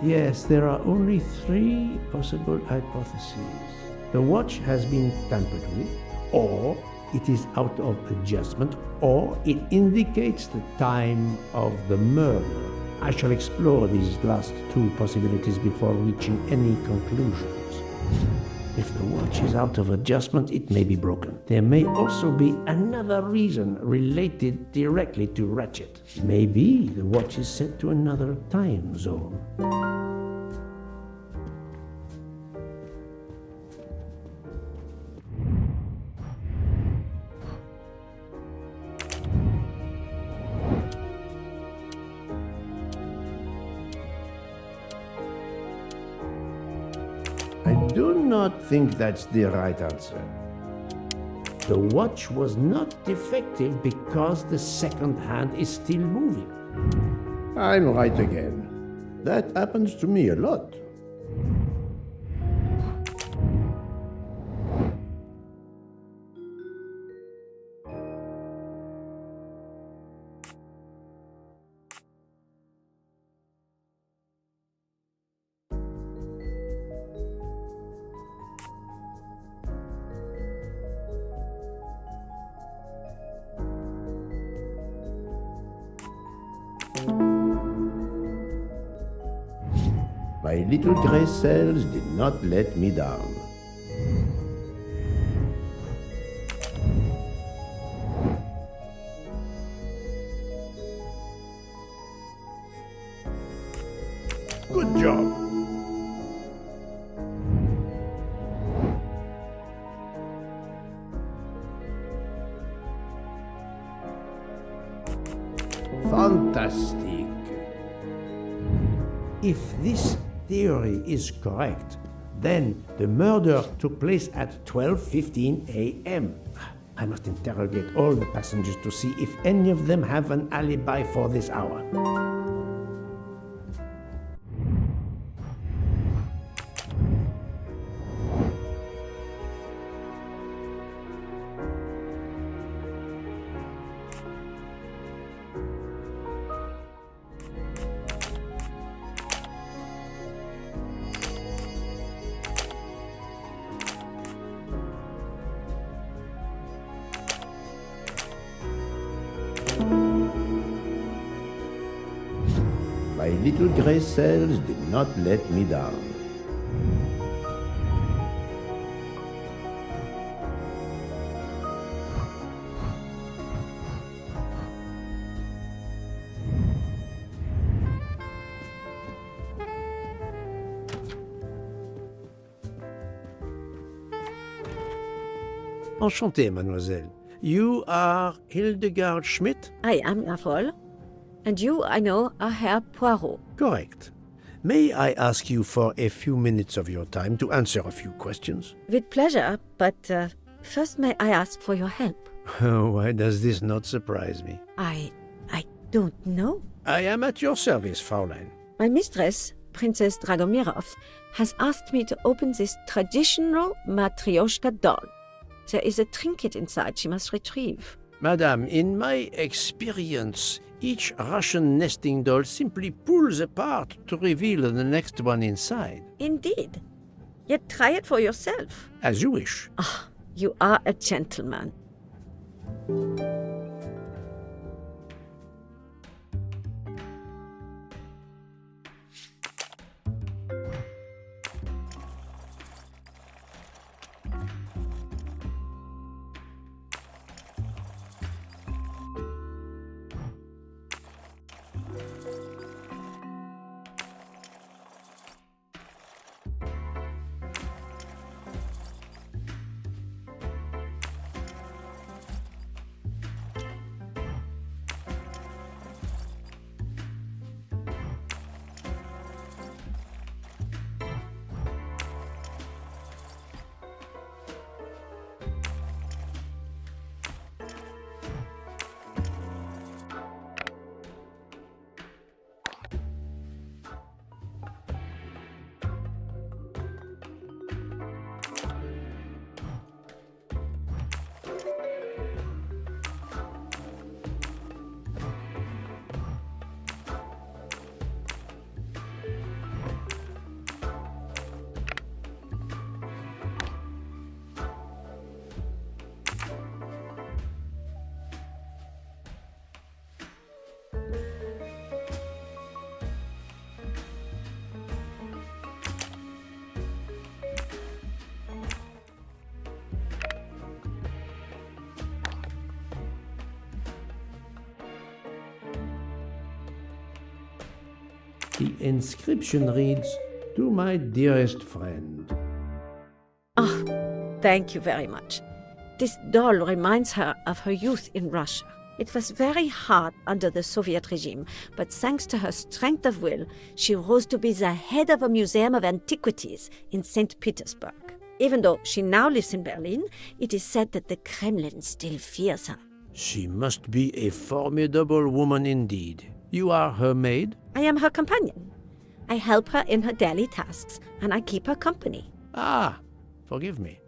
Yes, there are only 3 possible hypotheses. The watch has been tampered with, or it is out of adjustment, or it indicates the time of the murder. I shall explore these last two possibilities before reaching any conclusions. If the watch is out of adjustment, it may be broken. There may also be another reason related directly to Ratchet. Maybe the watch is set to another time zone. I do not think that's the right answer. The watch was not defective because the second hand is still moving. I'm right again. That happens to me a lot. My little gray cells did not let me down. Good job. Fantastic. If this theory is correct, then the murder took place at 12:15 a.m. I must interrogate all the passengers to see if any of them have an alibi for this hour. My little gray cells did not let me down. Enchanté, mademoiselle. You are Hildegard Schmidt? I am, jawohl. And you, I know, are Herr Poirot. Correct. May I ask you for a few minutes of your time to answer a few questions? With pleasure, but first may I ask for your help? Why does this not surprise me? I don't know. I am at your service, Fraulein. My mistress, Princess Dragomirov, has asked me to open this traditional Matryoshka doll. There is a trinket inside she must retrieve. Madame, in my experience, each Russian nesting doll simply pulls apart to reveal the next one inside. Indeed. Yet try it for yourself. As you wish. Ah, you are a gentleman. The inscription reads, "To my dearest friend." Oh, thank you very much. This doll reminds her of her youth in Russia. It was very hard under the Soviet regime, but thanks to her strength of will, she rose to be the head of a museum of antiquities in St. Petersburg. Even though she now lives in Berlin, it is said that the Kremlin still fears her. She must be a formidable woman indeed. You are her maid? I am her companion. I help her in her daily tasks, and I keep her company. Ah, forgive me.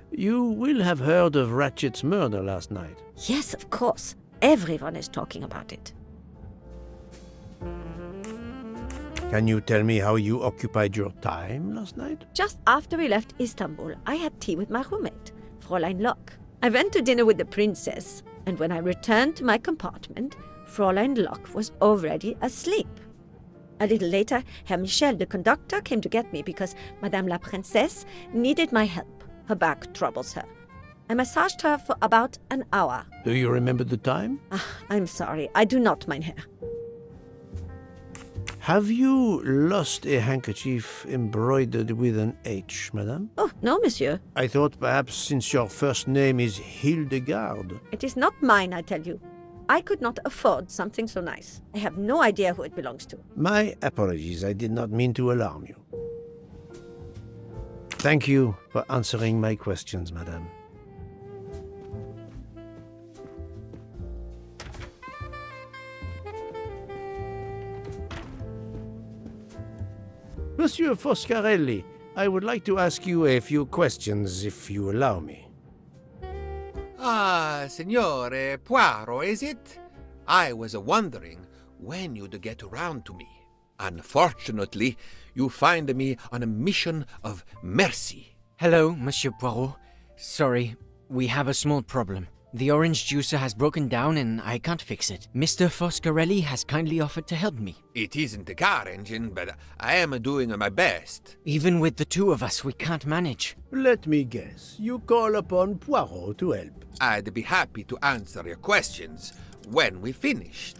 You will have heard of Ratchet's murder last night. Yes, of course. Everyone is talking about it. Can you tell me how you occupied your time last night? Just after we left Istanbul, I had tea with my roommate, Fräulein Locke. I went to dinner with the princess, and when I returned to my compartment, Fräulein Locke was already asleep. A little later, Herr Michel, the conductor, came to get me because Madame la Princesse needed my help. Her back troubles her. I massaged her for about an hour. Do you remember the time? I'm sorry, I do not, mein Herr. Have you lost a handkerchief embroidered with an H, madame? Oh, no, monsieur. I thought perhaps since your first name is Hildegard. It is not mine, I tell you. I could not afford something so nice. I have no idea who it belongs to. My apologies, I did not mean to alarm you. Thank you for answering my questions, madame. Monsieur Foscarelli, I would like to ask you a few questions, if you allow me. Ah, Signore Poirot, is it? I was wondering when you'd get around to me. Unfortunately, you find me on a mission of mercy. Hello, Monsieur Poirot. Sorry, we have a small problem. The orange juicer has broken down and I can't fix it. Mr. Foscarelli has kindly offered to help me. It isn't a car engine, but I am doing my best. Even with the two of us, we can't manage. Let me guess. You call upon Poirot to help. I'd be happy to answer your questions when we finished.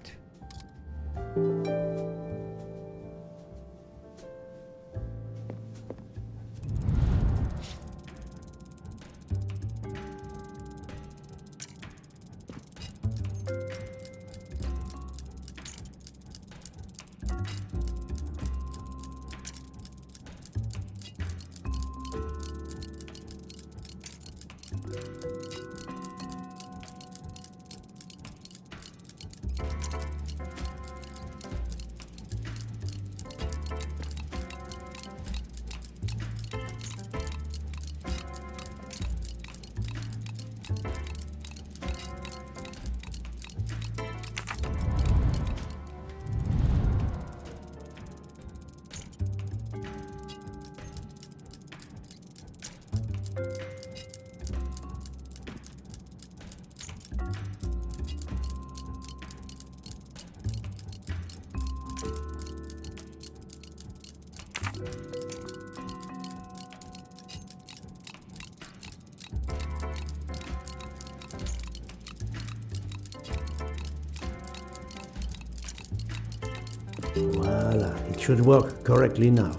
Voila, it should work correctly now.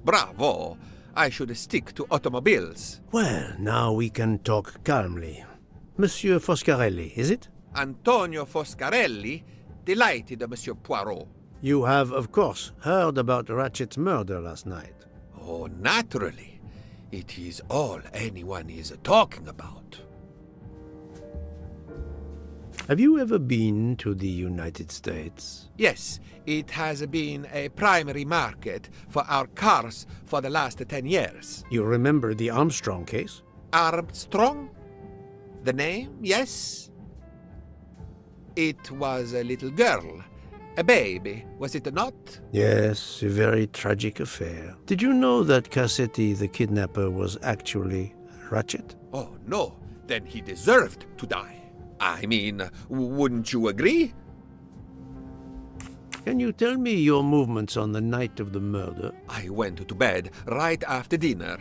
Bravo! I should stick to automobiles. Well, now we can talk calmly. Monsieur Foscarelli, is it? Antonio Foscarelli, delighted, Monsieur Poirot. You have, of course, heard about Ratchet's murder last night. Oh, naturally. It is all anyone is talking about. Have you ever been to the United States? Yes, it has been a primary market for our cars for the last 10 years. You remember the Armstrong case? Armstrong? The name, yes. It was a little girl, a baby, was it not? Yes, a very tragic affair. Did you know that Cassetti, the kidnapper, was actually Ratchet? Oh, no. Then he deserved to die. I mean, wouldn't you agree? Can you tell me your movements on the night of the murder? I went to bed right after dinner,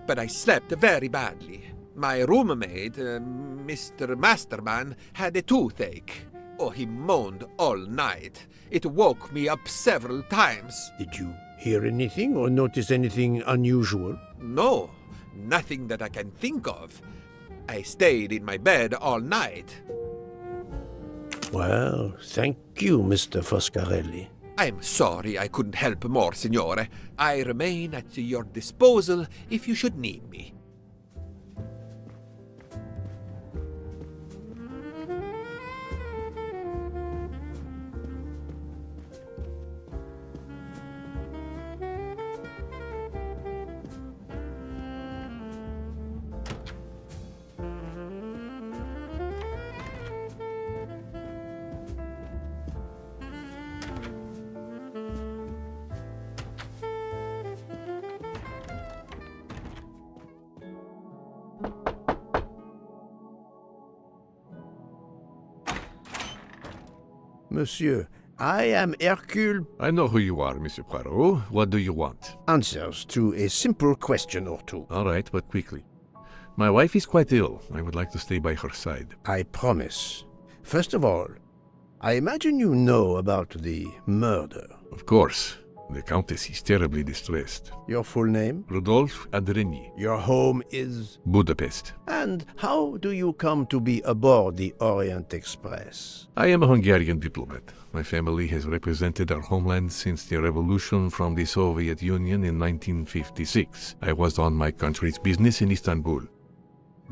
but I slept very badly. My roommate, Mr. Masterman, had a toothache. Oh, he moaned all night. It woke me up several times. Did you hear anything or notice anything unusual? No, nothing that I can think of. I stayed in my bed all night. Well, thank you, Mr. Foscarelli. I'm sorry I couldn't help more, signore. I remain at your disposal if you should need me. Monsieur, I am Hercule. I know who you are, Monsieur Poirot. What do you want? Answers to a simple question or two. All right, but quickly. My wife is quite ill. I would like to stay by her side. I promise. First of all, I imagine you know about the murder. Of course. The Countess is terribly distressed. Your full name? Rodolphe Adreny. Your home is? Budapest. And how do you come to be aboard the Orient Express? I am a Hungarian diplomat. My family has represented our homeland since the revolution from the Soviet Union in 1956. I was on my country's business in Istanbul.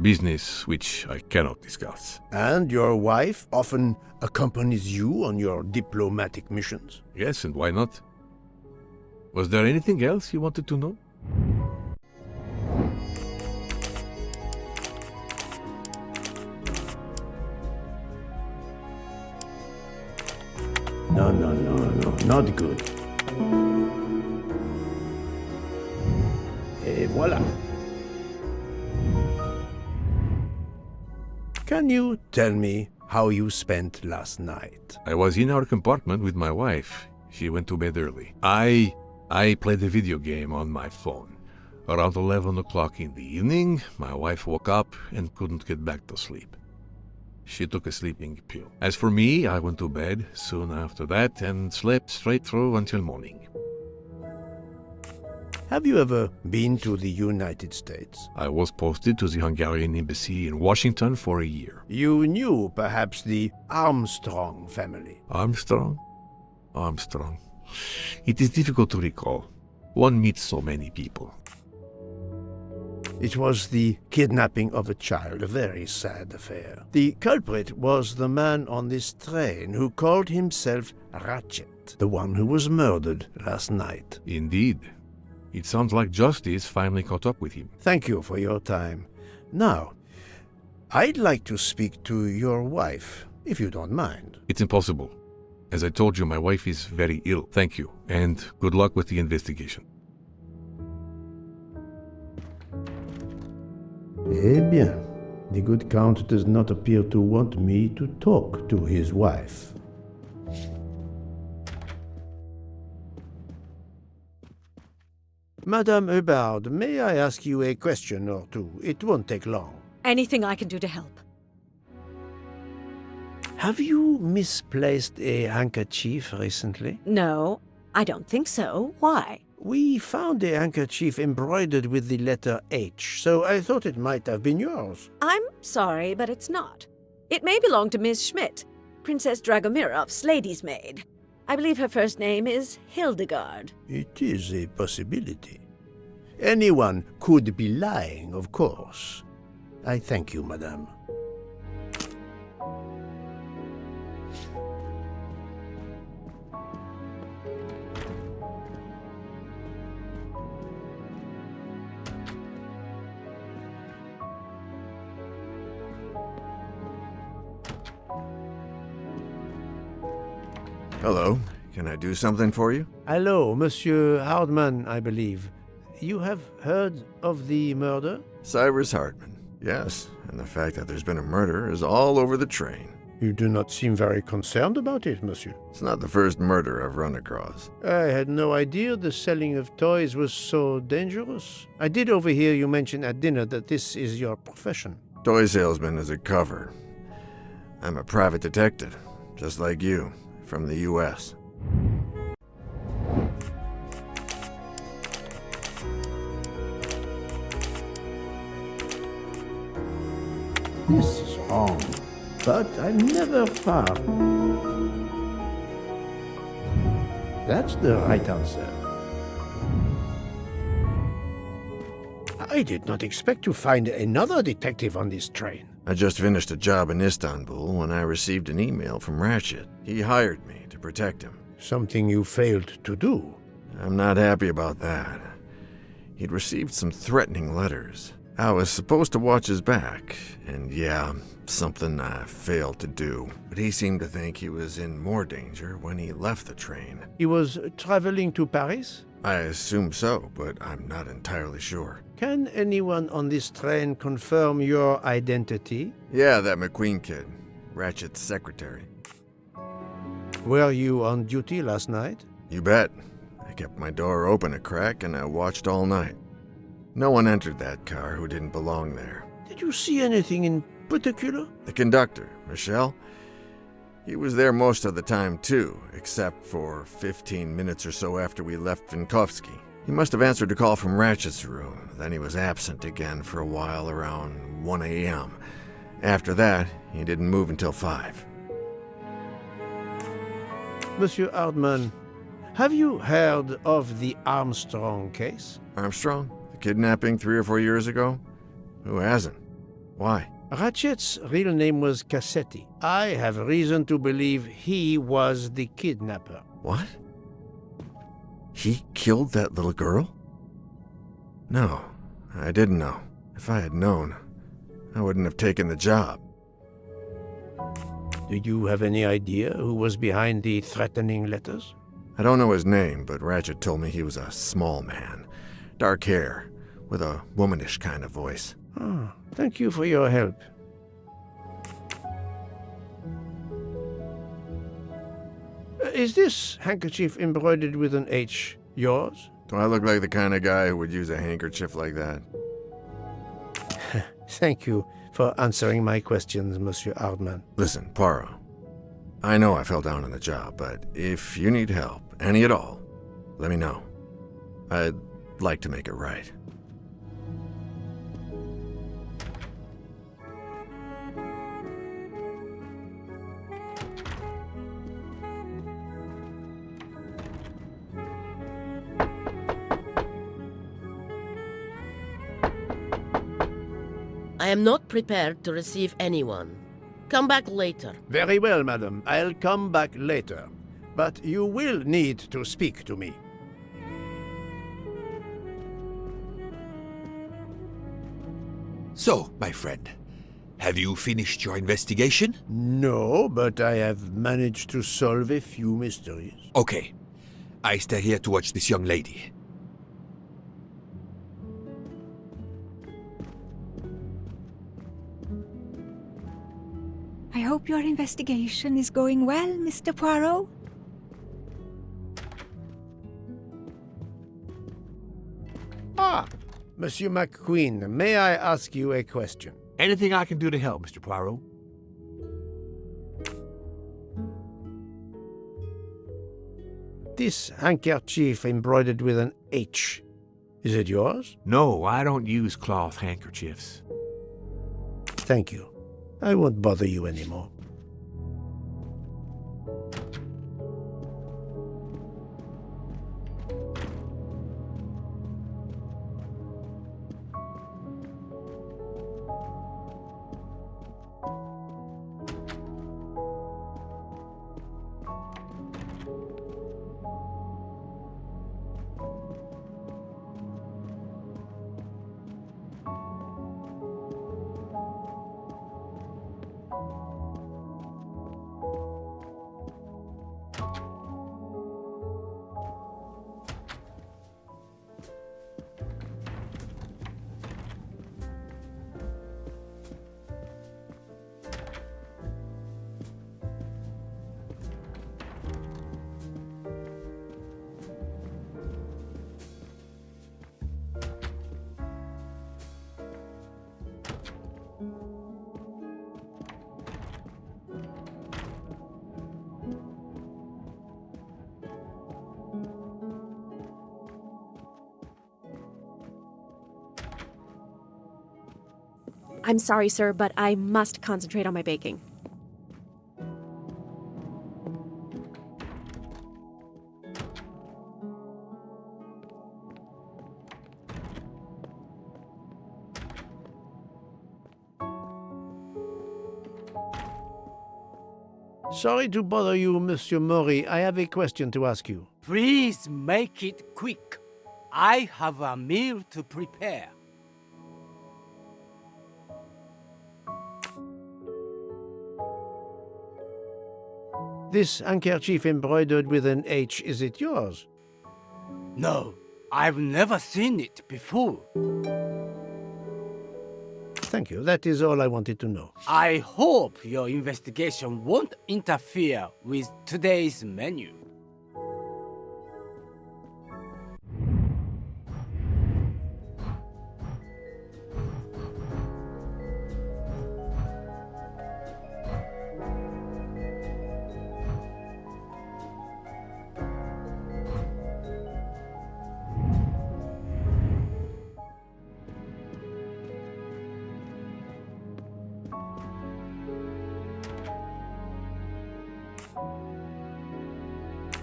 Business which I cannot discuss. And your wife often accompanies you on your diplomatic missions? Yes, and why not? Was there anything else you wanted to know? No, not good. Et voilà. Can you tell me how you spent last night? I was in our compartment with my wife. She went to bed early. I played a video game on my phone. Around 11 o'clock in the evening, my wife woke up and couldn't get back to sleep. She took a sleeping pill. As for me, I went to bed soon after that and slept straight through until morning. Have you ever been to the United States? I was posted to the Hungarian embassy in Washington for a year. You knew perhaps the Armstrong family. Armstrong? It is difficult to recall. One meets so many people. It was the kidnapping of a child, a very sad affair. The culprit was the man on this train who called himself Ratchet, the one who was murdered last night. Indeed. It sounds like justice finally caught up with him. Thank you for your time. Now, I'd like to speak to your wife, if you don't mind. It's impossible. As I told you, my wife is very ill. Thank you, and good luck with the investigation. Eh bien, the good Count does not appear to want me to talk to his wife. Madame Hubbard, may I ask you a question or two? It won't take long. Anything I can do to help. Have you misplaced a handkerchief recently? No, I don't think so. Why? We found a handkerchief embroidered with the letter H, so I thought it might have been yours. I'm sorry, but it's not. It may belong to Miss Schmidt, Princess Dragomirov's lady's maid. I believe her first name is Hildegard. It is a possibility. Anyone could be lying, of course. I thank you, madame. Hello. Can I do something for you? Hello, Monsieur Hardman, I believe. You have heard of the murder? Cyrus Hardman. Yes, and the fact that there's been a murder is all over the train. You do not seem very concerned about it, monsieur. It's not the first murder I've run across. I had no idea the selling of toys was so dangerous. I did overhear you mention at dinner that this is your profession. Toy salesman is a cover. I'm a private detective, just like you, from the U.S. This is wrong, but I'm never far. That's the right answer. I did not expect to find another detective on this train. I just finished a job in Istanbul when I received an email from Ratchet. He hired me to protect him. Something you failed to do. I'm not happy about that. He'd received some threatening letters. I was supposed to watch his back, and yeah, something I failed to do. But he seemed to think he was in more danger when he left the train. He was traveling to Paris? I assume so, but I'm not entirely sure. Can anyone on this train confirm your identity? Yeah, that McQueen kid, Ratchet's secretary. Were you on duty last night? You bet. I kept my door open a crack and I watched all night. No one entered that car who didn't belong there. Did you see anything in particular? The conductor, Michel. He was there most of the time too, except for 15 minutes or so after we left Vinkovsky. He must have answered a call from Ratchet's room, then he was absent again for a while around 1 a.m. After that, he didn't move until 5. Monsieur Hardman, have you heard of the Armstrong case? Armstrong? The kidnapping 3 or 4 years ago? Who hasn't? Why? Ratchet's real name was Cassetti. I have reason to believe he was the kidnapper. What? He killed that little girl? No, I didn't know. If I had known, I wouldn't have taken the job. Do you have any idea who was behind the threatening letters? I don't know his name, but Ratchet told me he was a small man. Dark hair, with a womanish kind of voice. Oh, thank you for your help. Is this handkerchief embroidered with an H yours? Do I look like the kind of guy who would use a handkerchief like that? Thank you for answering my questions, Monsieur Hardman. Listen, Poirot. I know I fell down on the job, but if you need help, any at all, let me know. I'd like to make it right. I am not prepared to receive anyone. Come back later. Very well, madam. I'll come back later. But you will need to speak to me. So, my friend, have you finished your investigation? No, but I have managed to solve a few mysteries. Okay. I stay here to watch this young lady. I hope your investigation is going well, Mr. Poirot. Ah, Monsieur McQueen, may I ask you a question? Anything I can do to help, Mr. Poirot? This handkerchief embroidered with an H. Is it yours? No, I don't use cloth handkerchiefs. Thank you. I won't bother you anymore. I'm sorry, sir, but I must concentrate on my baking. Sorry to bother you, Monsieur Mori. I have a question to ask you. Please make it quick. I have a meal to prepare. This handkerchief embroidered with an H, is it yours? No, I've never seen it before. Thank you. That is all I wanted to know. I hope your investigation won't interfere with today's menu.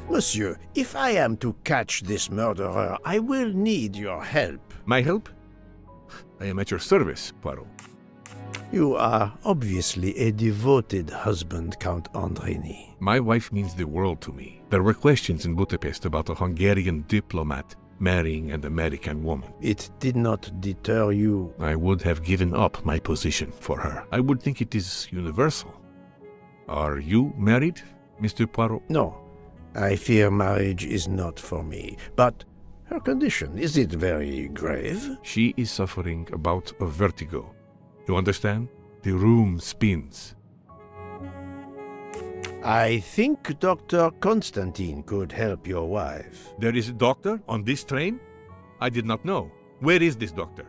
Monsieur, if I am to catch this murderer, I will need your help. My help? I am at your service, Poirot. You are obviously a devoted husband, Count Andrini. My wife means the world to me. There were questions in Budapest about a Hungarian diplomat marrying an American woman. It did not deter you. I would have given up my position for her. I would think it is universal. Are you married, Mr. Poirot? No. I fear marriage is not for me. But her condition, is it very grave? She is suffering a bout of vertigo. You understand? The room spins. I think Dr. Constantine could help your wife. There is a doctor on this train? I did not know. Where is this doctor?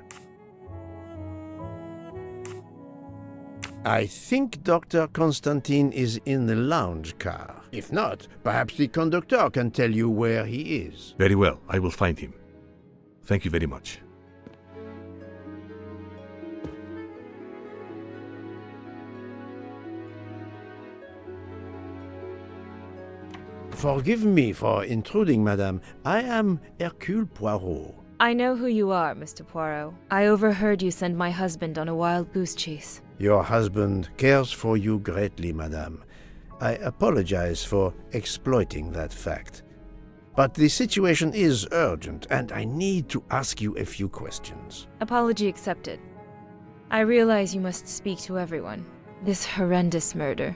I think Dr. Constantine is in the lounge car. If not, perhaps the conductor can tell you where he is. Very well, I will find him. Thank you very much. Forgive me for intruding, madame. I am Hercule Poirot. I know who you are, Mr. Poirot. I overheard you send my husband on a wild goose chase. Your husband cares for you greatly, madame. I apologize for exploiting that fact. But the situation is urgent, and I need to ask you a few questions. Apology accepted. I realize you must speak to everyone. This horrendous murder.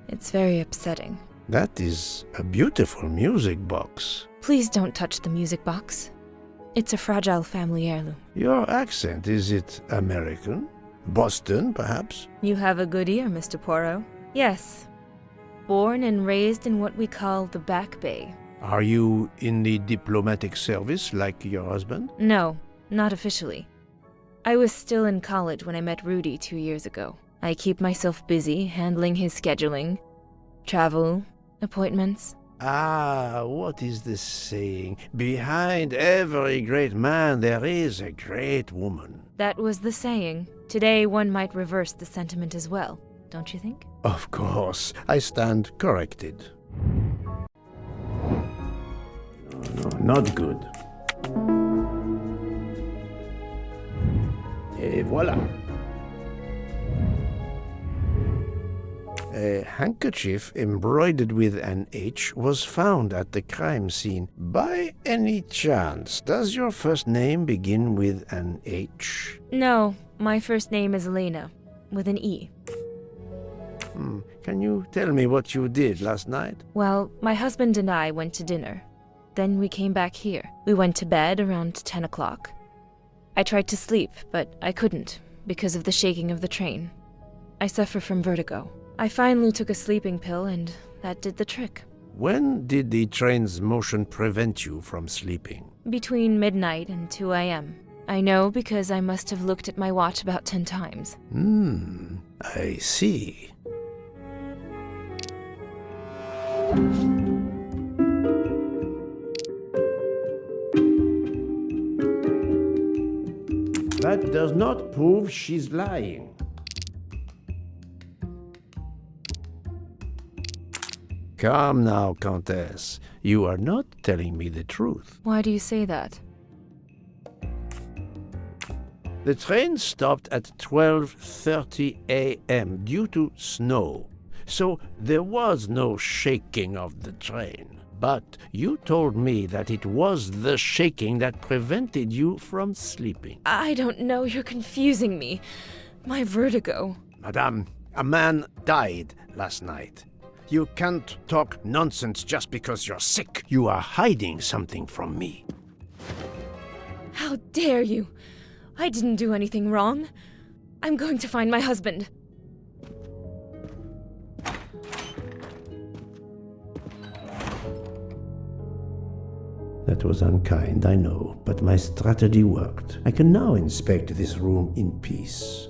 It's very upsetting. That is a beautiful music box. Please don't touch the music box. It's a fragile family heirloom. Your accent, is it American? Boston, perhaps? You have a good ear, Mr. Poirot. Yes. Born and raised in what we call the Back Bay. Are you in the diplomatic service like your husband? No, not officially. I was still in college when I met Rudy 2 years ago. I keep myself busy handling his scheduling, travel, appointments. Ah, what is the saying? Behind every great man there is a great woman. That was the saying. Today one might reverse the sentiment as well, don't you think? Of course, I stand corrected. No, not good. Et voilà. A handkerchief embroidered with an H was found at the crime scene. By any chance, does your first name begin with an H? No, my first name is Elena, with an E. Can you tell me what you did last night? Well, my husband and I went to dinner. Then we came back here. We went to bed around 10 o'clock. I tried to sleep, but I couldn't, because of the shaking of the train. I suffer from vertigo. I finally took a sleeping pill, and that did the trick. When did the train's motion prevent you from sleeping? Between midnight and 2 a.m. I know because I must have looked at my watch about 10 times. I see. That does not prove she's lying. Come now, Countess. You are not telling me the truth. Why do you say that? The train stopped at 12:30 a.m. due to snow, so there was no shaking of the train. But you told me that it was the shaking that prevented you from sleeping. I don't know, you're confusing me. My vertigo. Madame, a man died last night. You can't talk nonsense just because you're sick. You are hiding something from me. How dare you? I didn't do anything wrong. I'm going to find my husband. That was unkind, I know, but my strategy worked. I can now inspect this room in peace.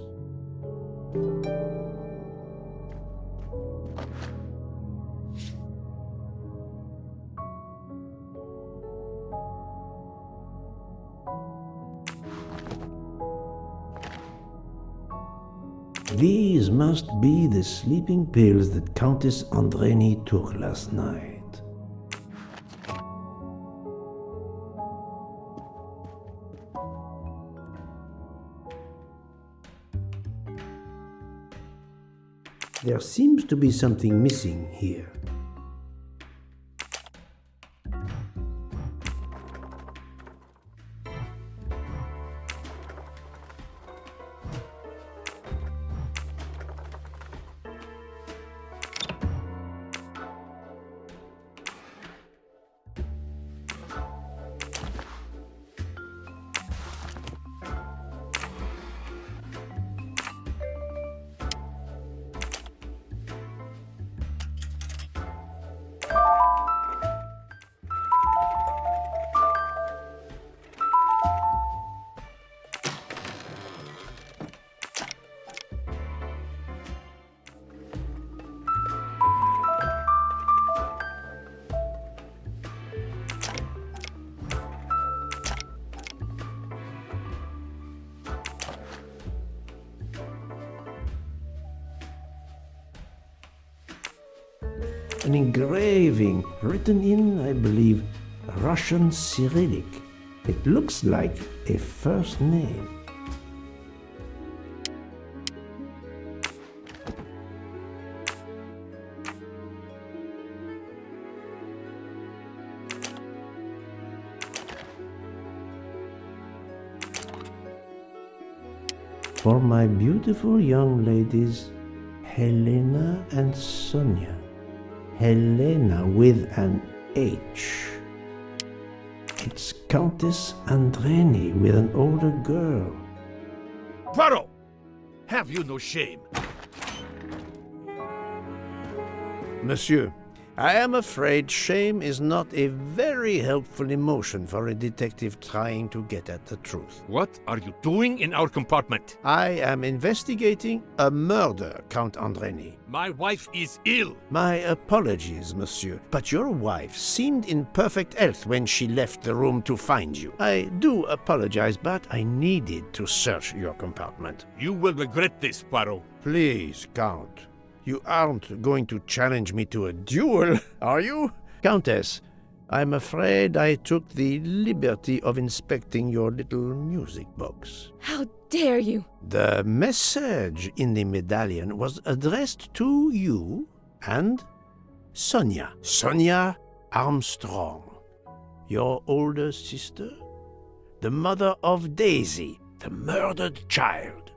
These must be the sleeping pills that Countess Andreni took last night. There seems to be something missing here. An engraving written in, I believe, Russian Cyrillic. It looks like a first name. For my beautiful young ladies, Helena and Sonia. Helena with an H. It's Countess Andreni with an older girl. Poirot! Have you no shame? Monsieur, I am afraid shame is not a very helpful emotion for a detective trying to get at the truth. What are you doing in our compartment? I am investigating a murder, Count Andreni. My wife is ill. My apologies, monsieur, but your wife seemed in perfect health when she left the room to find you. I do apologize, but I needed to search your compartment. You will regret this, Poirot. Please, Count. You aren't going to challenge me to a duel, are you? Countess, I'm afraid I took the liberty of inspecting your little music box. How dare you? The message in the medallion was addressed to you and Sonia. Sonia Armstrong, your older sister, the mother of Daisy, the murdered child.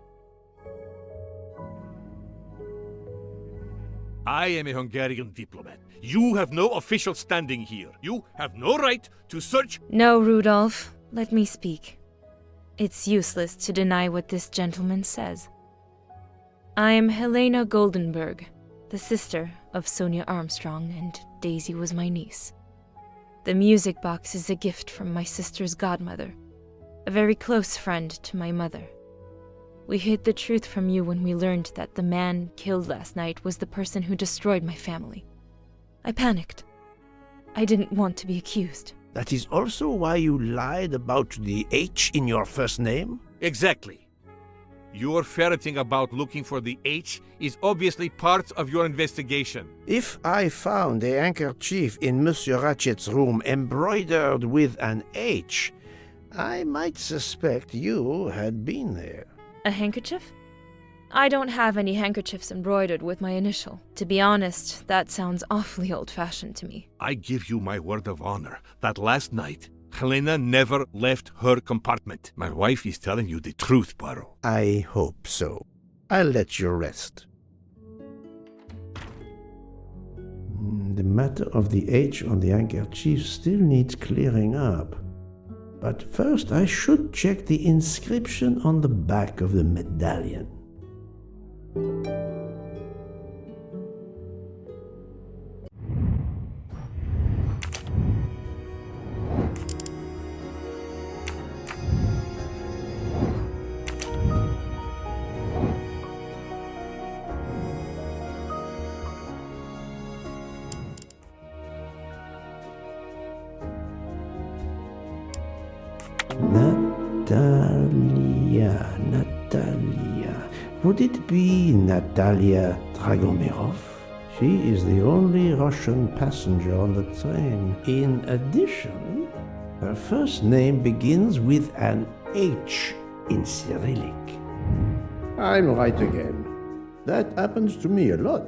I am a Hungarian diplomat. You have no official standing here. You have no right to search. No, Rudolph. Let me speak. It's useless to deny what this gentleman says. I am Helena Goldenberg, the sister of Sonia Armstrong, and Daisy was my niece. The music box is a gift from my sister's godmother, a very close friend to my mother. We hid the truth from you when we learned that the man killed last night was the person who destroyed my family. I panicked. I didn't want to be accused. That is also why you lied about the H in your first name? Exactly. Your ferreting about looking for the H is obviously part of your investigation. If I found a handkerchief in Monsieur Ratchet's room embroidered with an H, I might suspect you had been there. A handkerchief? I don't have any handkerchiefs embroidered with my initial. To be honest, that sounds awfully old-fashioned to me. I give you my word of honor that last night, Helena never left her compartment. My wife is telling you the truth, Poirot. I hope so. I'll let you rest. The matter of the H on the handkerchief still needs clearing up. But first I should check the inscription on the back of the medallion. Natalia. Would it be Natalia Dragomirov? She is the only Russian passenger on the train. In addition, her first name begins with an H in Cyrillic. I'm right again. That happens to me a lot.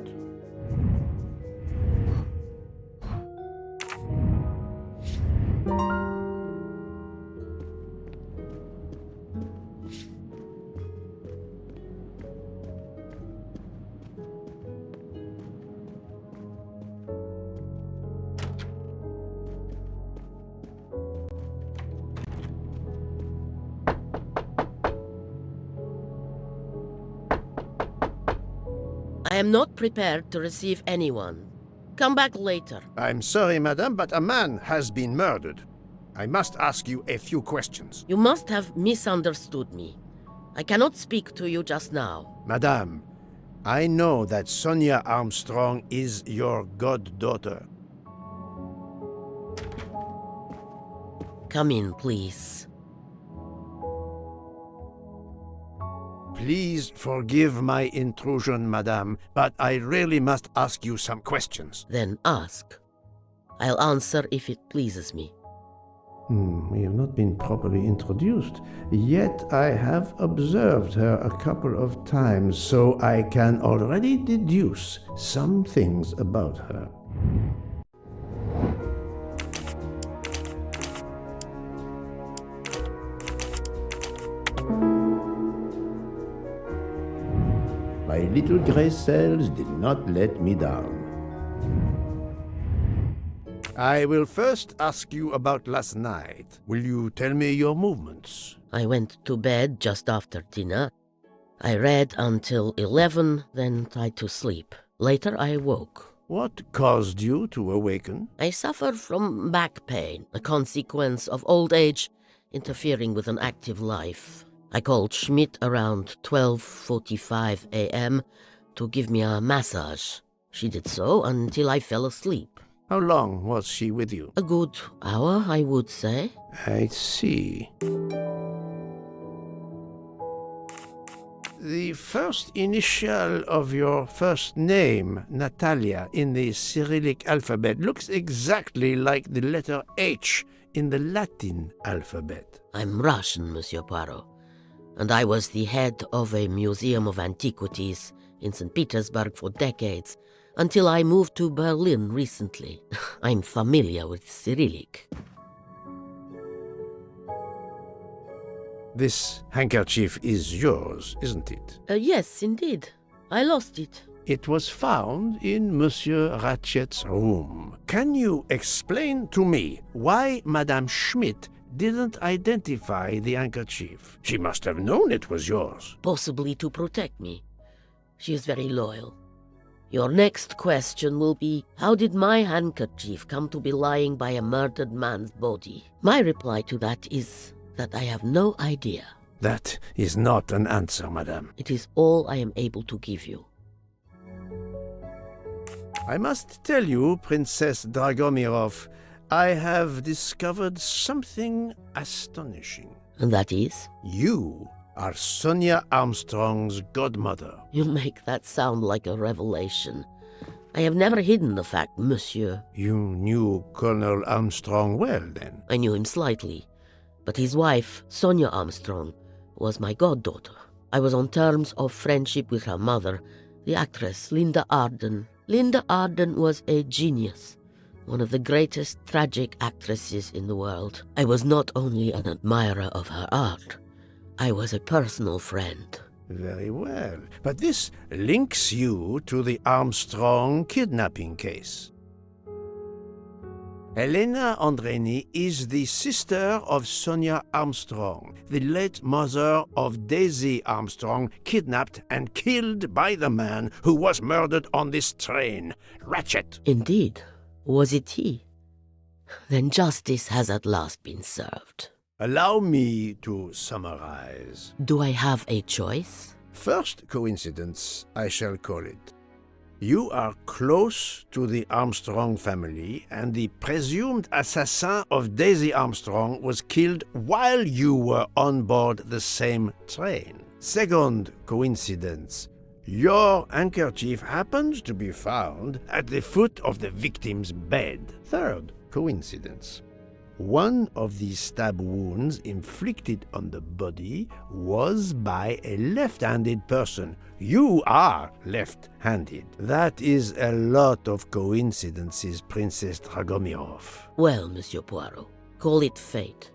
I am not prepared to receive anyone. Come back later. I'm sorry, madame, but a man has been murdered. I must ask you a few questions. You must have misunderstood me. I cannot speak to you just now. Madame, I know that Sonia Armstrong is your goddaughter. Come in, please. Please forgive my intrusion, madame, but I really must ask you some questions. Then ask. I'll answer if it pleases me. We have not been properly introduced, yet I have observed her a couple of times, so I can already deduce some things about her. My little gray cells did not let me down. I will first ask you about last night. Will you tell me your movements? I went to bed just after dinner. I read until 11, then tried to sleep. Later I woke. What caused you to awaken? I suffer from back pain, a consequence of old age interfering with an active life. I called Schmidt around 12:45 a.m. to give me a massage. She did so until I fell asleep. How long was she with you? A good hour, I would say. I see. The first initial of your first name, Natalia, in the Cyrillic alphabet looks exactly like the letter H in the Latin alphabet. I'm Russian, Monsieur Poirot, and I was the head of a museum of antiquities in St. Petersburg for decades, until I moved to Berlin recently. I'm familiar with Cyrillic. This handkerchief is yours, isn't it? Yes, indeed. I lost it. It was found in Monsieur Ratchet's room. Can you explain to me why Madame Schmidt didn't identify the handkerchief? She must have known it was yours. Possibly to protect me. She is very loyal. Your next question will be, how did my handkerchief come to be lying by a murdered man's body? My reply to that is that I have no idea. That is not an answer, madame. It is all I am able to give you. I must tell you, Princess Dragomirov, I have discovered something astonishing. And that is? You are Sonia Armstrong's godmother. You make that sound like a revelation. I have never hidden the fact, monsieur. You knew Colonel Armstrong well, then? I knew him slightly, but his wife, Sonia Armstrong, was my goddaughter. I was on terms of friendship with her mother, the actress Linda Arden. Linda Arden was a genius, one of the greatest tragic actresses in the world. I was not only an admirer of her art, I was a personal friend. Very well. But this links you to the Armstrong kidnapping case. Elena Andreni is the sister of Sonia Armstrong, the late mother of Daisy Armstrong, kidnapped and killed by the man who was murdered on this train, Ratchet. Indeed. Was it he? Then justice has at last been served. Allow me to summarize. Do I have a choice? First coincidence, I shall call it. You are close to the Armstrong family, and the presumed assassin of Daisy Armstrong was killed while you were on board the same train. Second coincidence. Your handkerchief happens to be found at the foot of the victim's bed. Third coincidence. One of the stab wounds inflicted on the body was by a left-handed person. You are left-handed. That is a lot of coincidences, Princess Dragomirov. Well, Monsieur Poirot, call it fate.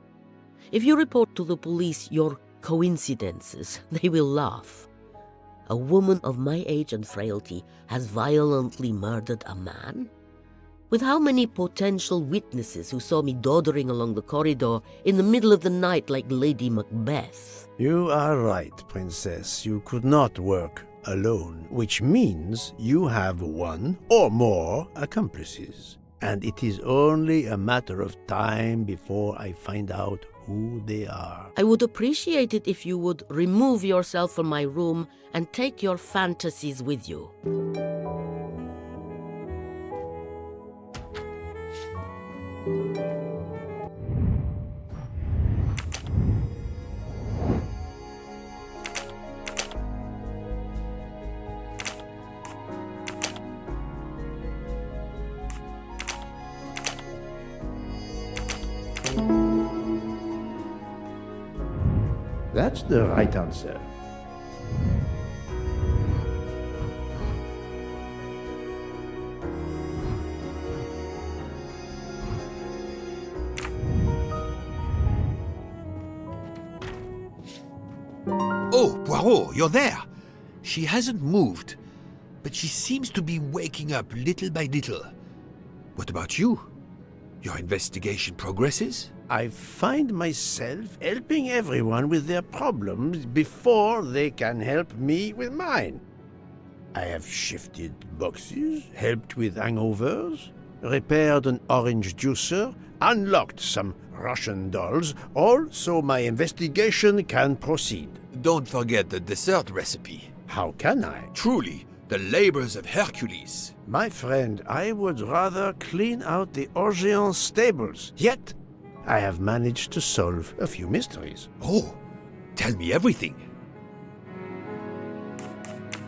If you report to the police your coincidences, they will laugh. A woman of my age and frailty has violently murdered a man? With how many potential witnesses who saw me doddering along the corridor in the middle of the night like Lady Macbeth? You are right, Princess. You could not work alone, which means you have one or more accomplices. And it is only a matter of time before I find out who they are. I would appreciate it if you would remove yourself from my room and take your fantasies with you. That's the right answer. Oh, Poirot, you're there. She hasn't moved, but she seems to be waking up little by little. What about you? Your investigation progresses? I find myself helping everyone with their problems before they can help me with mine. I have shifted boxes, helped with hangovers, repaired an orange juicer, unlocked some Russian dolls, all so my investigation can proceed. Don't forget the dessert recipe. How can I? Truly, the labors of Hercules. My friend, I would rather clean out the Orient stables. Yet, I have managed to solve a few mysteries. Oh, tell me everything.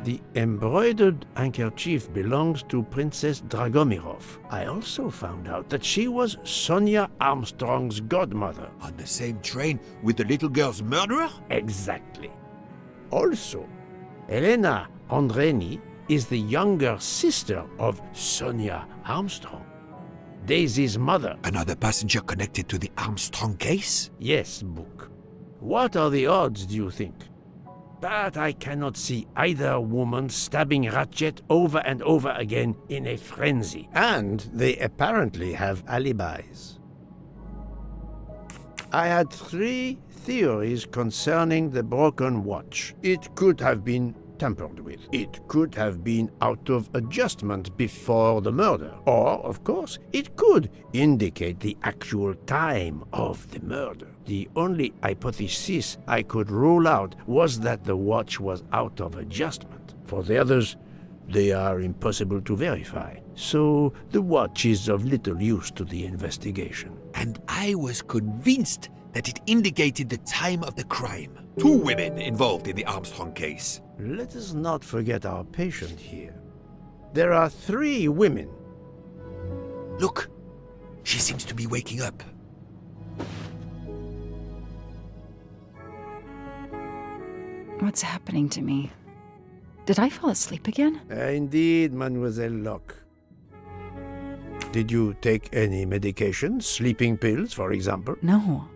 The embroidered handkerchief belongs to Princess Dragomirov. I also found out that she was Sonia Armstrong's godmother. On the same train with the little girl's murderer? Exactly. Also, Elena Andreni is the younger sister of Sonia Armstrong, Daisy's mother. Another passenger connected to the Armstrong case? Yes, Book. What are the odds, do you think? But I cannot see either woman stabbing Ratchet over and over again in a frenzy. And they apparently have alibis. I had 3 theories concerning the broken watch. It could have been tampered with. It could have been out of adjustment before the murder. Or, of course, it could indicate the actual time of the murder. The only hypothesis I could rule out was that the watch was out of adjustment. For the others, they are impossible to verify. So the watch is of little use to the investigation. And I was convinced that it indicated the time of the crime. 2 women involved in the Armstrong case. Let us not forget our patient here. There are 3 women. Look, she seems to be waking up. What's happening to me? Did I fall asleep again? Indeed, Mademoiselle Locke. Did you take any medication? Sleeping pills, for example? No,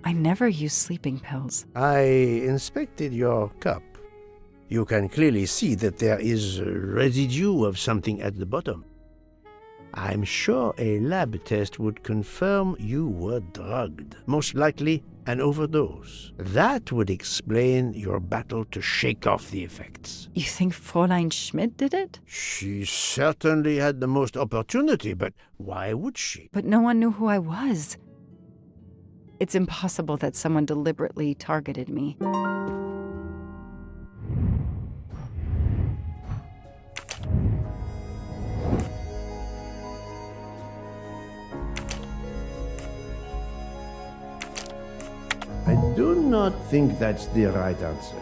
I never use sleeping pills. I inspected your cup. You can clearly see that there is a residue of something at the bottom. I'm sure a lab test would confirm you were drugged. Most likely an overdose. That would explain your battle to shake off the effects. You think Fräulein Schmidt did it? She certainly had the most opportunity, but why would she? But no one knew who I was. It's impossible that someone deliberately targeted me. I do not think that's the right answer.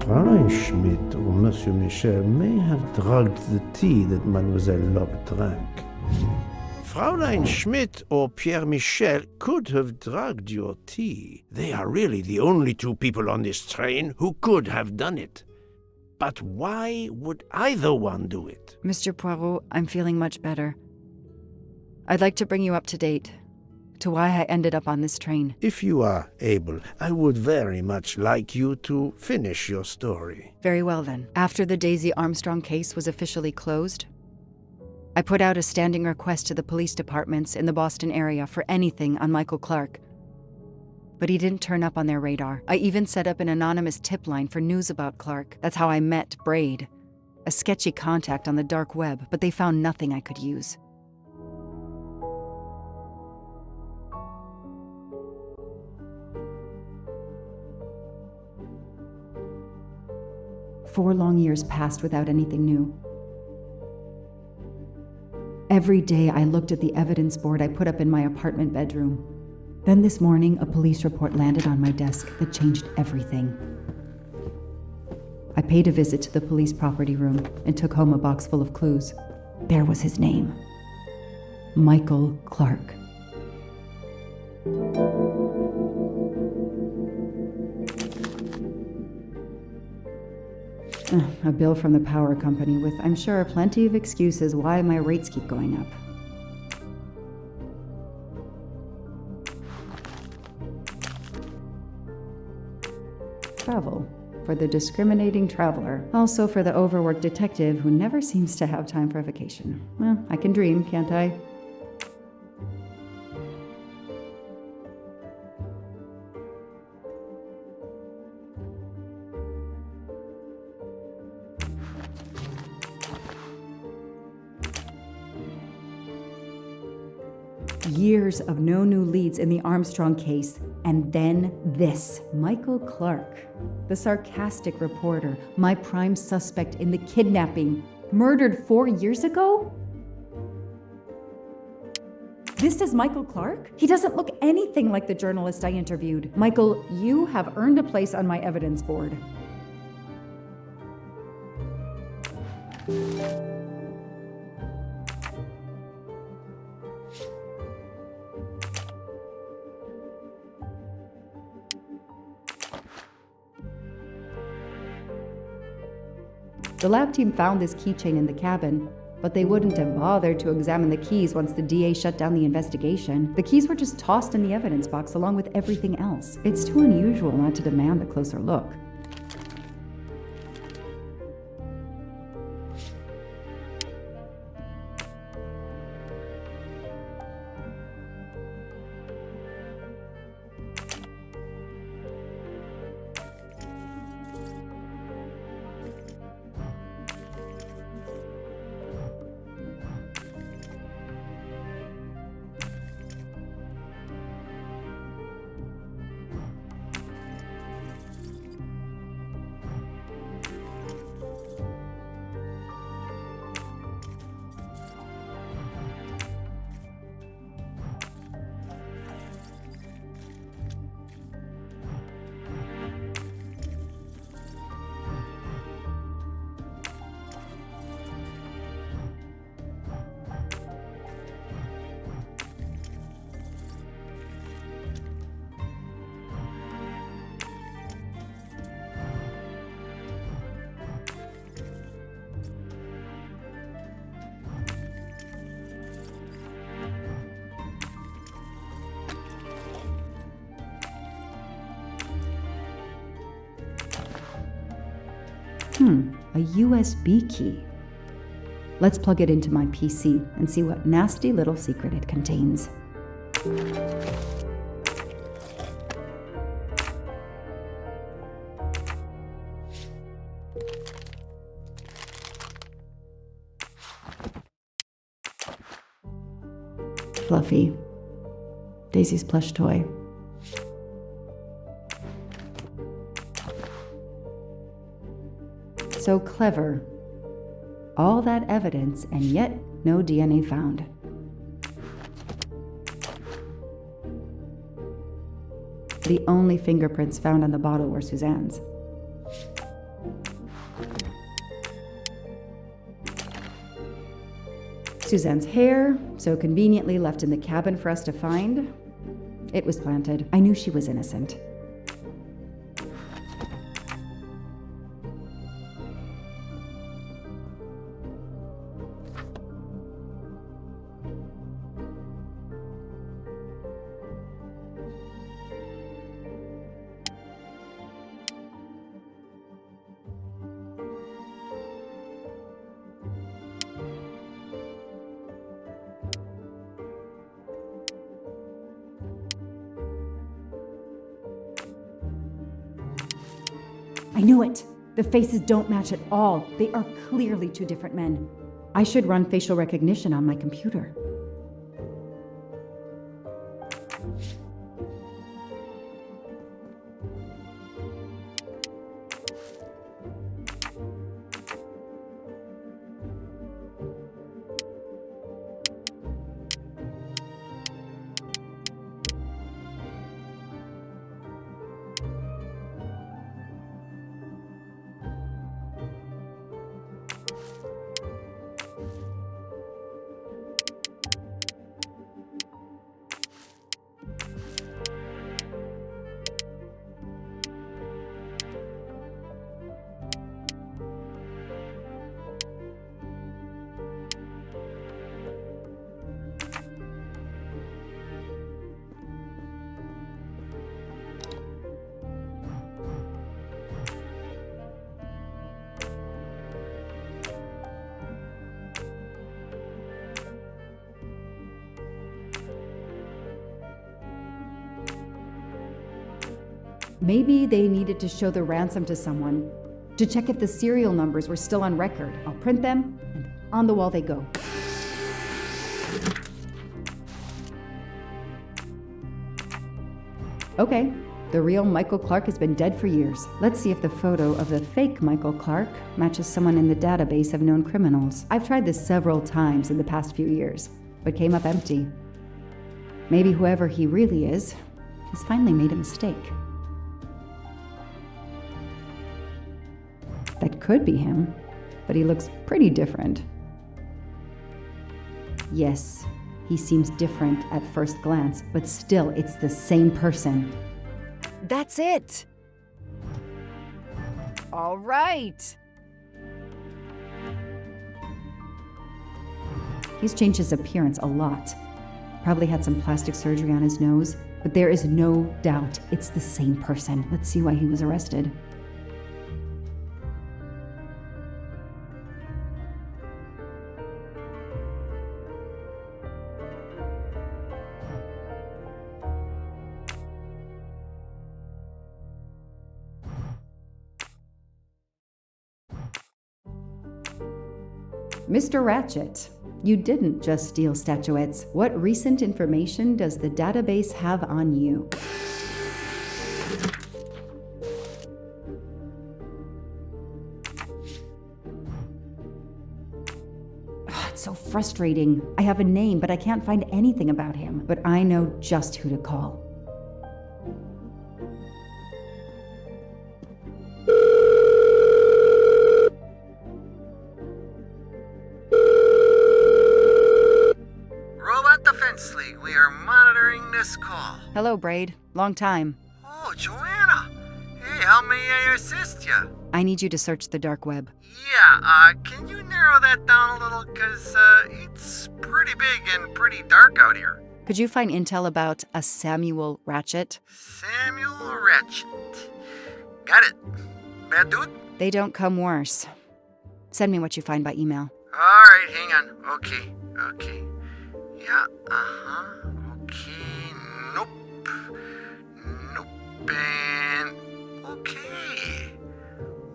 Fräulein Schmidt or Monsieur Michel may have drugged the tea that Mademoiselle Locke drank. Fräulein Schmidt or Pierre Michel could have drugged your tea. They are really the only 2 people on this train who could have done it. But why would either one do it? Mr. Poirot, I'm feeling much better. I'd like to bring you up to date to why I ended up on this train. If you are able, I would very much like you to finish your story. Very well then. After the Daisy Armstrong case was officially closed, I put out a standing request to the police departments in the Boston area for anything on Michael Clark. But he didn't turn up on their radar. I even set up an anonymous tip line for news about Clark. That's how I met Braid, a sketchy contact on the dark web, but they found nothing I could use. Four long years passed without anything new. Every day I looked at the evidence board I put up in my apartment bedroom. Then this morning, a police report landed on my desk that changed everything. I paid a visit to the police property room and took home a box full of clues. There was his name. Michael Clark. A bill from the power company with, I'm sure, plenty of excuses why my rates keep going up. Travel. For the discriminating traveler. Also for the overworked detective who never seems to have time for a vacation. Well, I can dream, can't I? Years of no new leads in the Armstrong case, and then this. Michael Clark, the sarcastic reporter, my prime suspect in the kidnapping, murdered 4 years ago? This is Michael Clark? He doesn't look anything like the journalist I interviewed. Michael, you have earned a place on my evidence board. The lab team found this keychain in the cabin, but they wouldn't have bothered to examine the keys once the DA shut down the investigation. The keys were just tossed in the evidence box along with everything else. It's too unusual not to demand a closer look. A USB key. Let's plug it into my PC and see what nasty little secret it contains. Fluffy. Daisy's plush toy. So clever. All that evidence, and yet no DNA found. The only fingerprints found on the bottle were Suzanne's. Suzanne's hair, so conveniently left in the cabin for us to find. It was planted. I knew she was innocent. I knew it! The faces don't match at all. They are clearly two different men. I should run facial recognition on my computer. Maybe they needed to show the ransom to someone, to check if the serial numbers were still on record. I'll print them, and on the wall they go. Okay, the real Michael Clark has been dead for years. Let's see if the photo of the fake Michael Clark matches someone in the database of known criminals. I've tried this several times in the past few years, but came up empty. Maybe whoever he really is has finally made a mistake. That could be him, but he looks pretty different. Yes, he seems different at first glance, but still, it's the same person. That's it! All right! He's changed his appearance a lot. Probably had some plastic surgery on his nose, but there is no doubt it's the same person. Let's see why he was arrested. Mr. Ratchet, you didn't just steal statuettes. What recent information does the database have on you? It's so frustrating. I have a name, but I can't find anything about him. But I know just who to call. Hello, Braid. Long time. Oh, Joanna. Hey, how may I assist you? I need you to search the dark web. Yeah, can you narrow that down a little? Because, it's pretty big and pretty dark out here. Could you find intel about a Samuel Ratchet? Samuel Ratchet. Got it. Bad dude? They don't come worse. Send me what you find by email. Alright, hang on. Okay. Yeah, okay. Nope. And... okay.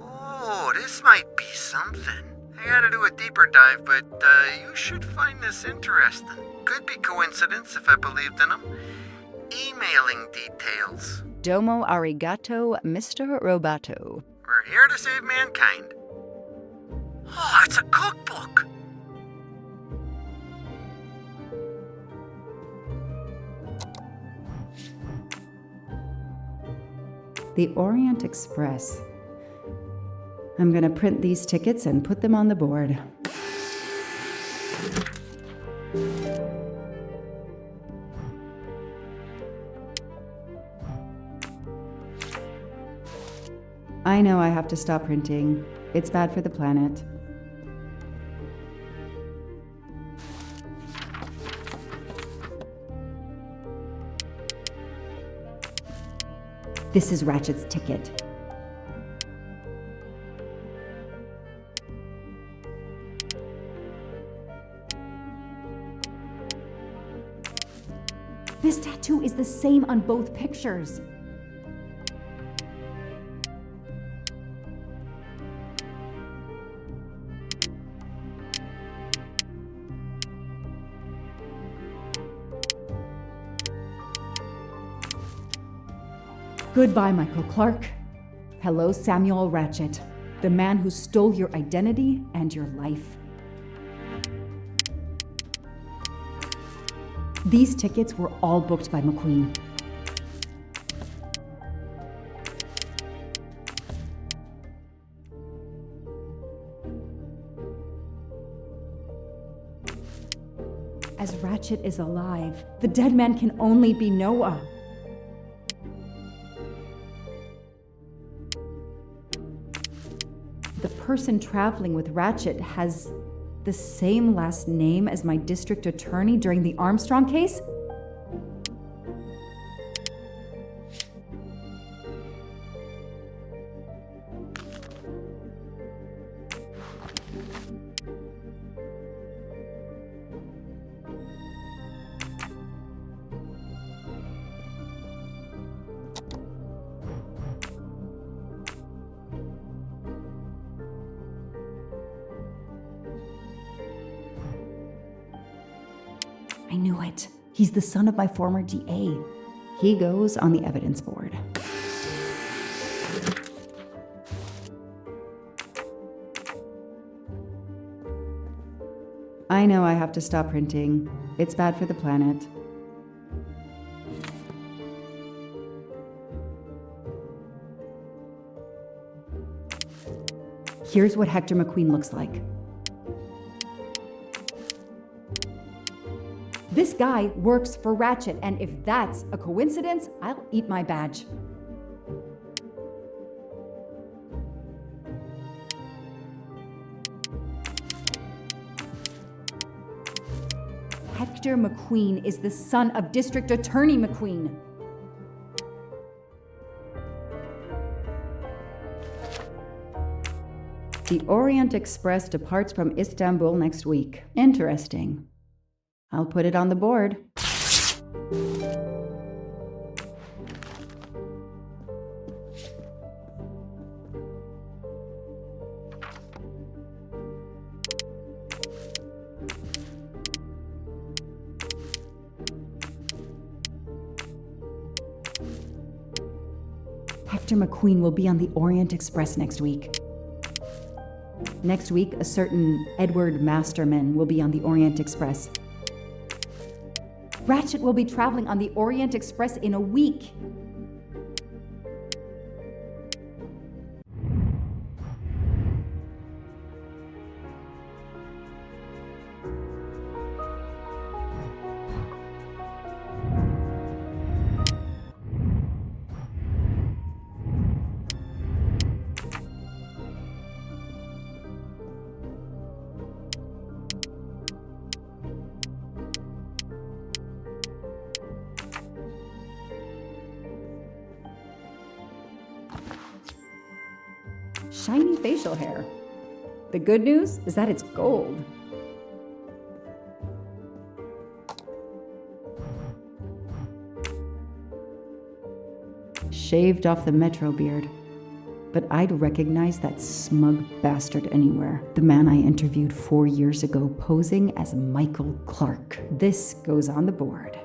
Oh, this might be something. I gotta do a deeper dive, but you should find this interesting. Could be coincidence if I believed in them. Emailing details. Domo arigato, Mr. Roboto. We're here to save mankind. Oh, it's a cookbook! The Orient Express. I'm gonna print these tickets and put them on the board. I know I have to stop printing. It's bad for the planet. This is Ratchet's ticket. This tattoo is the same on both pictures. Goodbye, Michael Clark. Hello, Samuel Ratchet, the man who stole your identity and your life. These tickets were all booked by McQueen. As Ratchet is alive, the dead man can only be Noah. The person traveling with Ratchet has the same last name as my district attorney during the Armstrong case? I knew it. He's the son of my former DA. He goes on the evidence board. I know I have to stop printing. It's bad for the planet. Here's what Hector McQueen looks like. This guy works for Ratchet, and if that's a coincidence, I'll eat my badge. Hector McQueen is the son of District Attorney McQueen. The Orient Express departs from Istanbul next week. Interesting. I'll put it on the board. Hector McQueen will be on the Orient Express next week. Next week, a certain Edward Masterman will be on the Orient Express. Ratchet will be traveling on the Orient Express in a week. shiny facial hair. The good news is that it's gold. Shaved off the metro beard. But I'd recognize that smug bastard anywhere. The man I interviewed 4 years ago posing as Michael Clark. This goes on the board.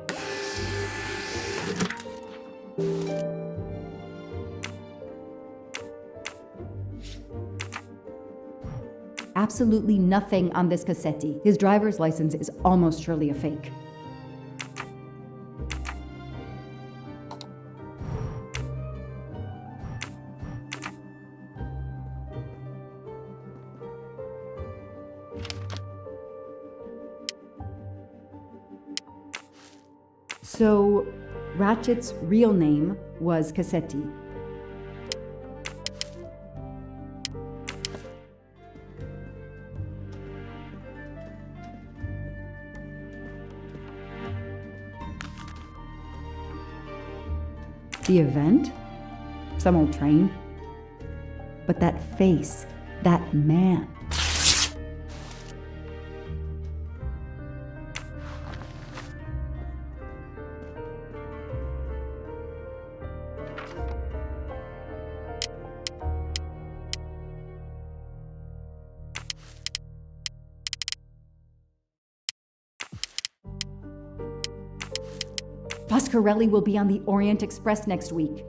Absolutely nothing on this Cassetti. His driver's license is almost surely a fake. So, Ratchet's real name was Cassetti. The event? Some old train. But that face, that man. Foscarelli will be on the Orient Express next week.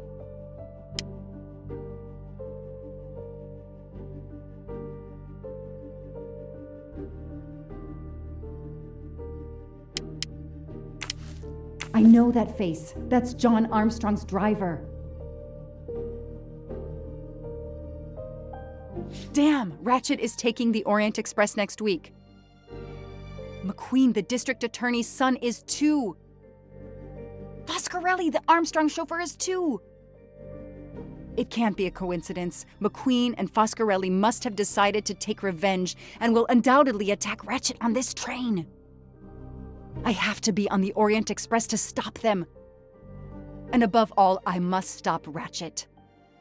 I know that face. That's John Armstrong's driver. Damn, Ratchet is taking the Orient Express next week. McQueen, the district attorney's son, is too. Foscarelli, the Armstrong chauffeur, is too. It can't be a coincidence. McQueen and Foscarelli must have decided to take revenge and will undoubtedly attack Ratchet on this train. I have to be on the Orient Express to stop them. And above all, I must stop Ratchet.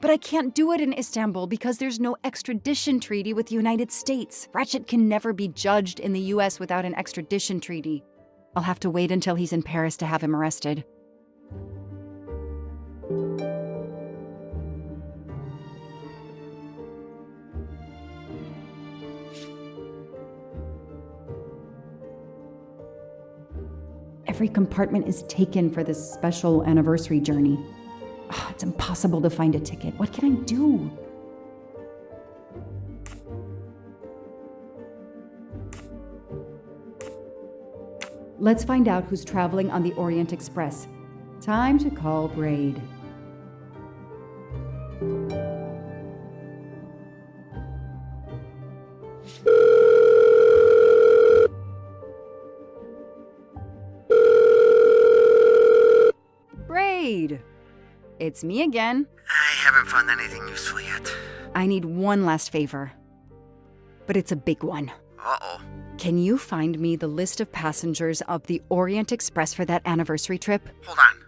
But I can't do it in Istanbul because there's no extradition treaty with the United States. Ratchet can never be judged in the US without an extradition treaty. I'll have to wait until he's in Paris to have him arrested. Every compartment is taken for this special anniversary journey. Oh, it's impossible to find a ticket. What can I do? Let's find out who's traveling on the Orient Express. Time to call Braid. Braid! It's me again. I haven't found anything useful yet. I need one last favor. But it's a big one. Uh-oh. Can you find me the list of passengers of the Orient Express for that anniversary trip? Hold on.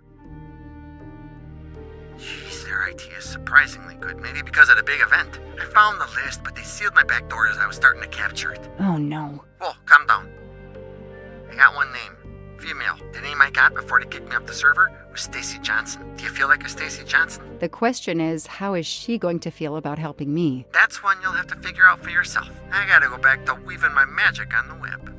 Jeez, their IT is surprisingly good. Maybe because of the big event. I found the list, but they sealed my back door as I was starting to capture it. Oh no. Whoa, calm down. I got one name. Female. The name I got before they kicked me off the server was Stacy Johnson. Do you feel like a Stacy Johnson? The question is, how is she going to feel about helping me? That's one you'll have to figure out for yourself. I gotta go back to weaving my magic on the web.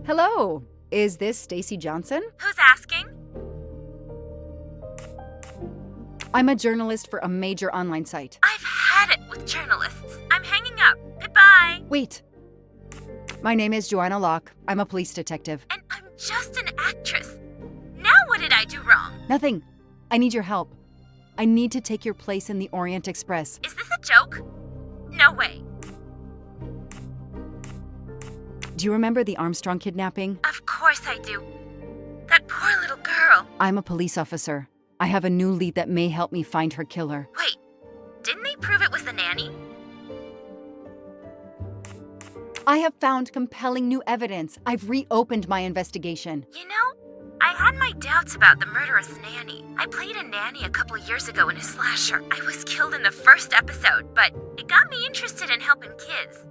Hello, is this Stacy Johnson? Who's asking? I'm a journalist for a major online site. I've had it with journalists. I'm hanging up. Goodbye. Wait. My name is Joanna Locke. I'm a police detective. And I'm just an actress. Now what did I do wrong? Nothing. I need your help. I need to take your place in the Orient Express. Is this a joke? No way. Do you remember the Armstrong kidnapping? Of course I do. That poor little girl. I'm a police officer. I have a new lead that may help me find her killer. Wait, didn't they prove it was the nanny? I have found compelling new evidence. I've reopened my investigation. You know, I had my doubts about the murderous nanny. I played a nanny a couple years ago in a slasher. I was killed in the first episode, but it got me interested in helping kids.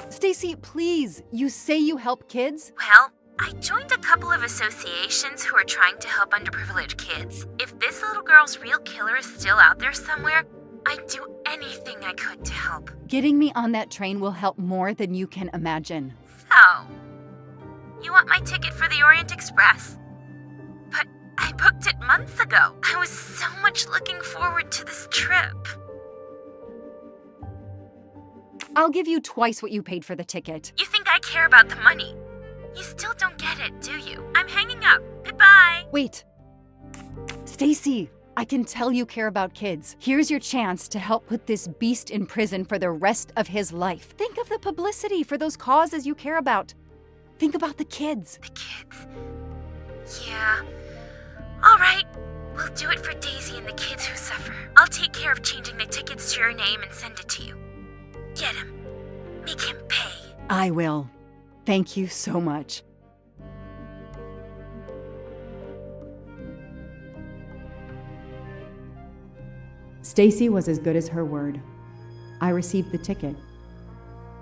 Stacy, please, you say you help kids? Well, I joined a couple of associations who are trying to help underprivileged kids. If this little girl's real killer is still out there somewhere, I'd do anything I could to help. Getting me on that train will help more than you can imagine. So, you want my ticket for the Orient Express? But I booked it months ago. I was so much looking forward to this trip. I'll give you twice what you paid for the ticket. You think I care about the money? You still don't get it, do you? I'm hanging up. Goodbye. Wait. Stacy, I can tell you care about kids. Here's your chance to help put this beast in prison for the rest of his life. Think of the publicity for those causes you care about. Think about the kids. The kids? Yeah. All right. We'll do it for Daisy and the kids who suffer. I'll take care of changing the tickets to your name and send it to you. Get him. Make him pay. I will. Thank you so much. Stacy was as good as her word. I received the ticket.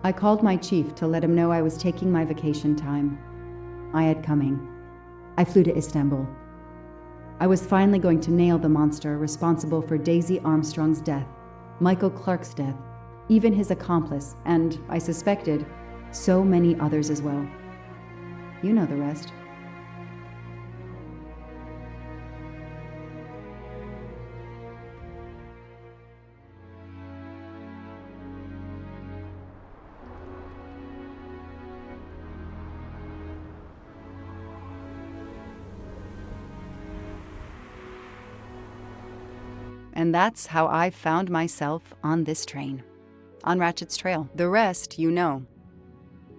I called my chief to let him know I was taking my vacation time. I had coming. I flew to Istanbul. I was finally going to nail the monster responsible for Daisy Armstrong's death, Michael Clark's death, even his accomplice, and, I suspected, so many others as well. You know the rest. And that's how I found myself on this train. On Ratchet's trail. The rest, you know.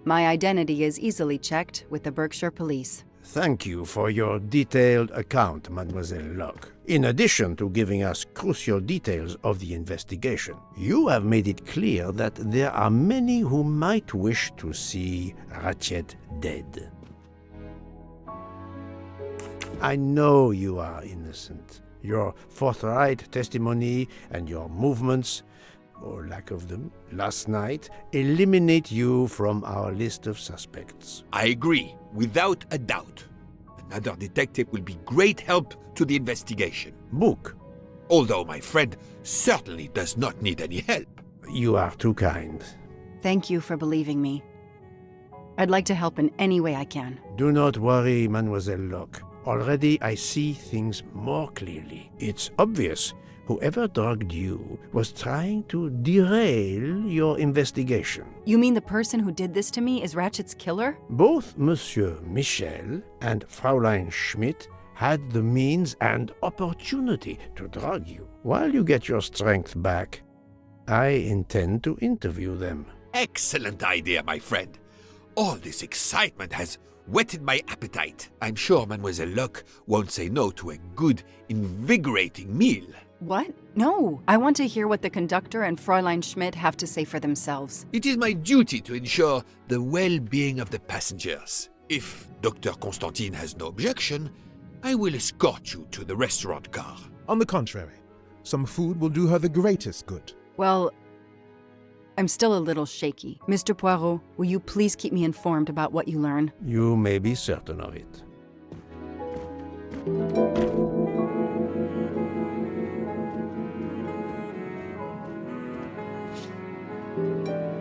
My identity is easily checked with the Berkshire Police. Thank you for your detailed account, Mademoiselle Locke. In addition to giving us crucial details of the investigation, you have made it clear that there are many who might wish to see Ratchet dead. I know you are innocent. Your forthright testimony and your movements, or lack of them, last night eliminate you from our list of suspects. I agree, without a doubt. Another detective will be great help to the investigation. Book. Although my friend certainly does not need any help. You are too kind. Thank you for believing me. I'd like to help in any way I can. Do not worry, Mademoiselle Locke. Already I see things more clearly. It's obvious whoever drugged you was trying to derail your investigation. You mean the person who did this to me is Ratchet's killer? Both Monsieur Michel and Fräulein Schmidt had the means and opportunity to drug you. While you get your strength back, I intend to interview them. Excellent idea, my friend. All this excitement has whetted my appetite. I'm sure Mademoiselle Locke won't say no to a good, invigorating meal. What? No. I want to hear what the conductor and Fräulein Schmidt have to say for themselves. It is my duty to ensure the well-being of the passengers. If Dr. Constantine has no objection, I will escort you to the restaurant car. On the contrary, some food will do her the greatest good. Well, I'm still a little shaky. Mr. Poirot, will you please keep me informed about what you learn? You may be certain of it.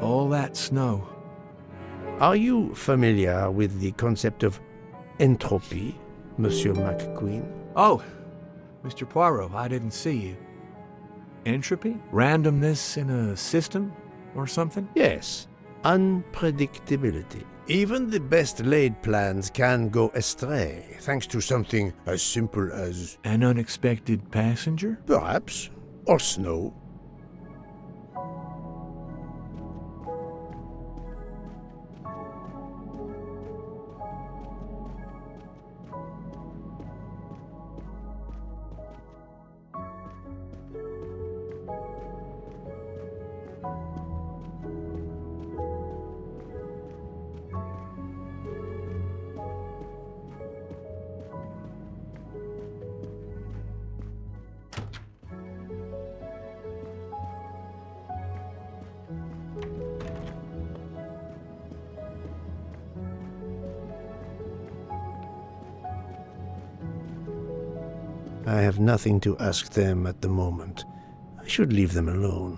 All that snow. Are you familiar with the concept of entropy, Monsieur McQueen? Oh, Mr. Poirot, I didn't see you. Entropy? Randomness in a system or something? Yes, unpredictability. Even the best laid plans can go astray, thanks to something as simple as... An unexpected passenger? Perhaps. Or snow. I have nothing to ask them at the moment. I should leave them alone.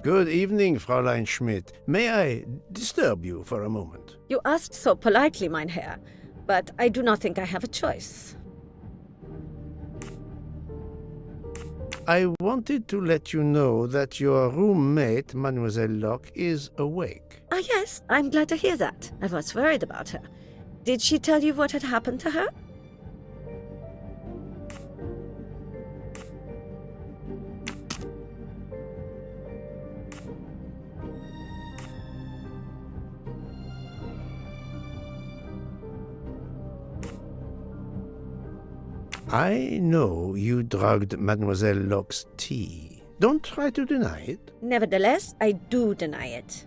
Good evening, Fräulein Schmidt. May I disturb you for a moment? You asked so politely, mein Herr, but I do not think I have a choice. I wanted to let you know that your roommate, Mademoiselle Locke, is awake. Ah, yes, I'm glad to hear that. I was worried about her. Did she tell you what had happened to her? I know you drugged Mademoiselle Locke's tea. Don't try to deny it. Nevertheless, I do deny it.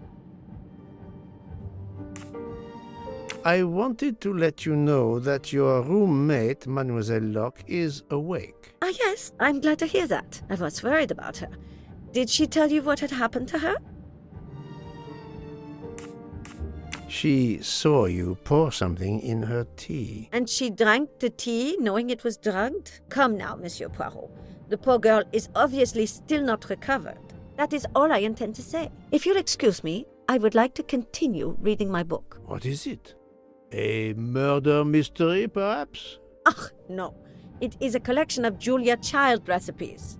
I wanted to let you know that your roommate, Mademoiselle Locke, is awake. Ah, yes, I'm glad to hear that. I was worried about her. Did she tell you what had happened to her? She saw you pour something in her tea. And she drank the tea knowing it was drugged? Come now, Monsieur Poirot. The poor girl is obviously still not recovered. That is all I intend to say. If you'll excuse me, I would like to continue reading my book. What is it? A murder mystery, perhaps? Ach, no. It is a collection of Julia Child recipes.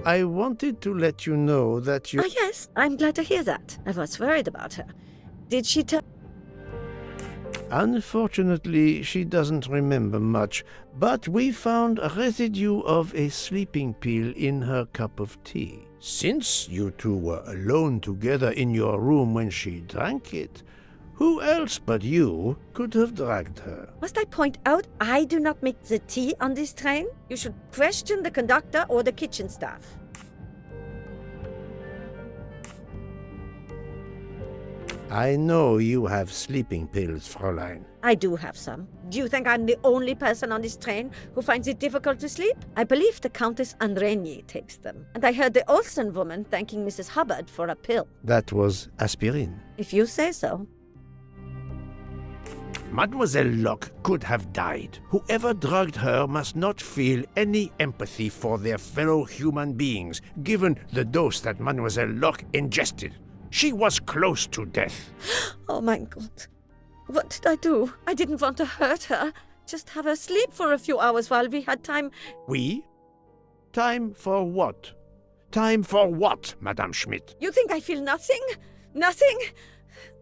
I wanted to let you know that you... Ah, yes, I'm glad to hear that. I was worried about her. Did she tell... Unfortunately, she doesn't remember much, but we found a residue of a sleeping pill in her cup of tea. Since you two were alone together in your room when she drank it, who else but you could have drugged her? Must I point out I do not make the tea on this train? You should question the conductor or the kitchen staff. I know you have sleeping pills, Fräulein. I do have some. Do you think I'm the only person on this train who finds it difficult to sleep? I believe the Countess Andreni takes them. And I heard the Olsen woman thanking Mrs. Hubbard for a pill. That was aspirin. If you say so. Mademoiselle Locke could have died. Whoever drugged her must not feel any empathy for their fellow human beings, given the dose that Mademoiselle Locke ingested. She was close to death. Oh my God. What did I do? I didn't want to hurt her. Just have her sleep for a few hours while we had time. We? Time for what? Time for what, Madame Schmidt? You think I feel nothing? Nothing?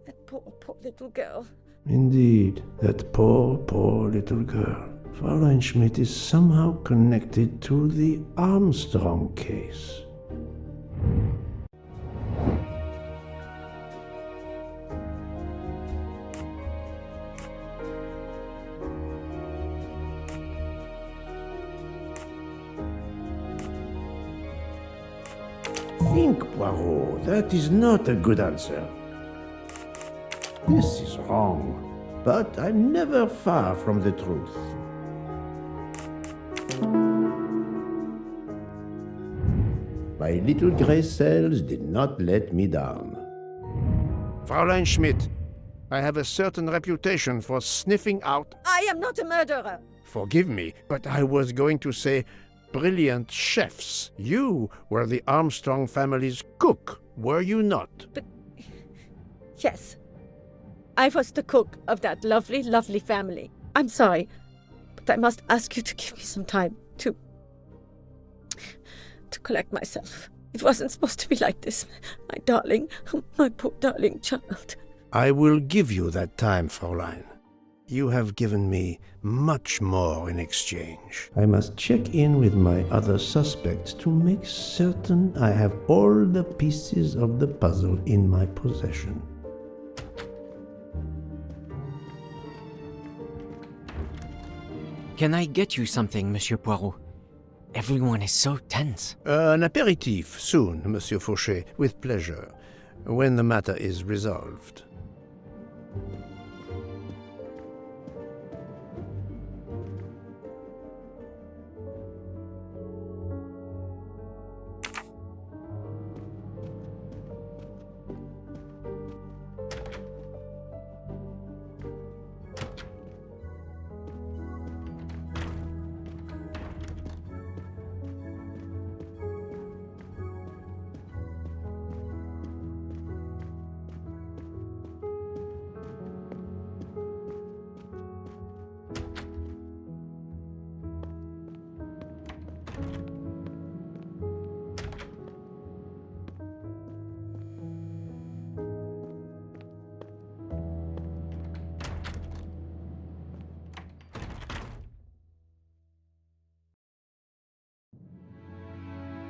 That poor little girl. Indeed, that poor little girl. Fräulein Schmidt is somehow connected to the Armstrong case. Think, Poirot. That is not a good answer. This is wrong, but I'm never far from the truth. My little grey cells did not let me down. Fräulein Schmidt, I have a certain reputation for sniffing out... I am not a murderer. Forgive me, but I was going to say brilliant chefs. You were the Armstrong family's cook, were you not? But... yes. I was the cook of that lovely, lovely family. I'm sorry, but I must ask you to give me some time to collect myself. It wasn't supposed to be like this, my darling, my poor darling child. I will give you that time, Fräulein. You have given me much more in exchange. I must check in with my other suspects to make certain I have all the pieces of the puzzle in my possession. Can I get you something, Monsieur Poirot? Everyone is so tense. An aperitif soon, Monsieur Fauchet, with pleasure, when the matter is resolved.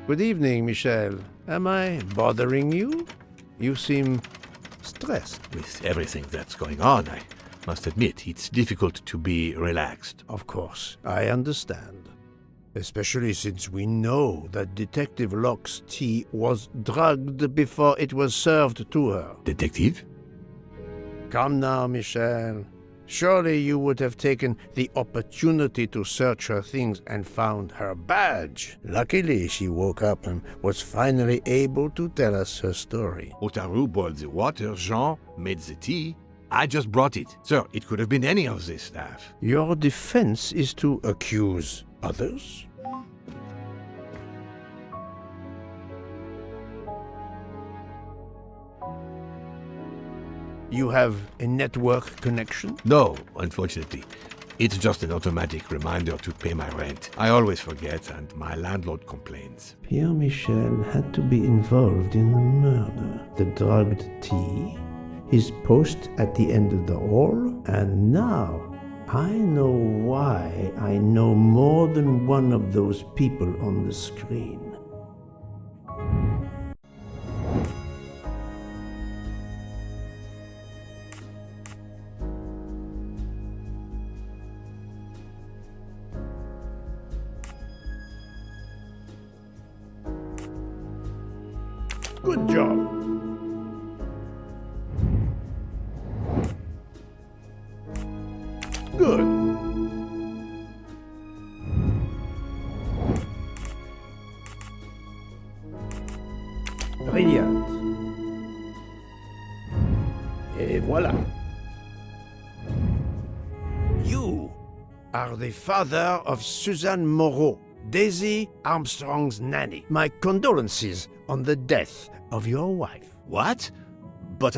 Good evening, Michel. Am I bothering you? You seem stressed. With everything that's going on, I must admit, it's difficult to be relaxed. Of course, I understand. Especially since we know that Detective Locke's tea was drugged before it was served to her. Detective? Come now, Michel. Surely you would have taken the opportunity to search her things and found her badge. Luckily, she woke up and was finally able to tell us her story. Otaru boiled the water, Jean made the tea. I just brought it. Sir, it could have been any of the staff. Your defense is to accuse others? You have a network connection? No, unfortunately. It's just an automatic reminder to pay my rent. I always forget, and my landlord complains. Pierre Michel had to be involved in the murder. The drugged tea, his post at the end of the hall, and now I know why I know more than one of those people on the screen. Good job. Good. Brilliant. Et voilà. You are the father of Suzanne Moreau, Daisy Armstrong's nanny. My condolences on the death of your wife. What? But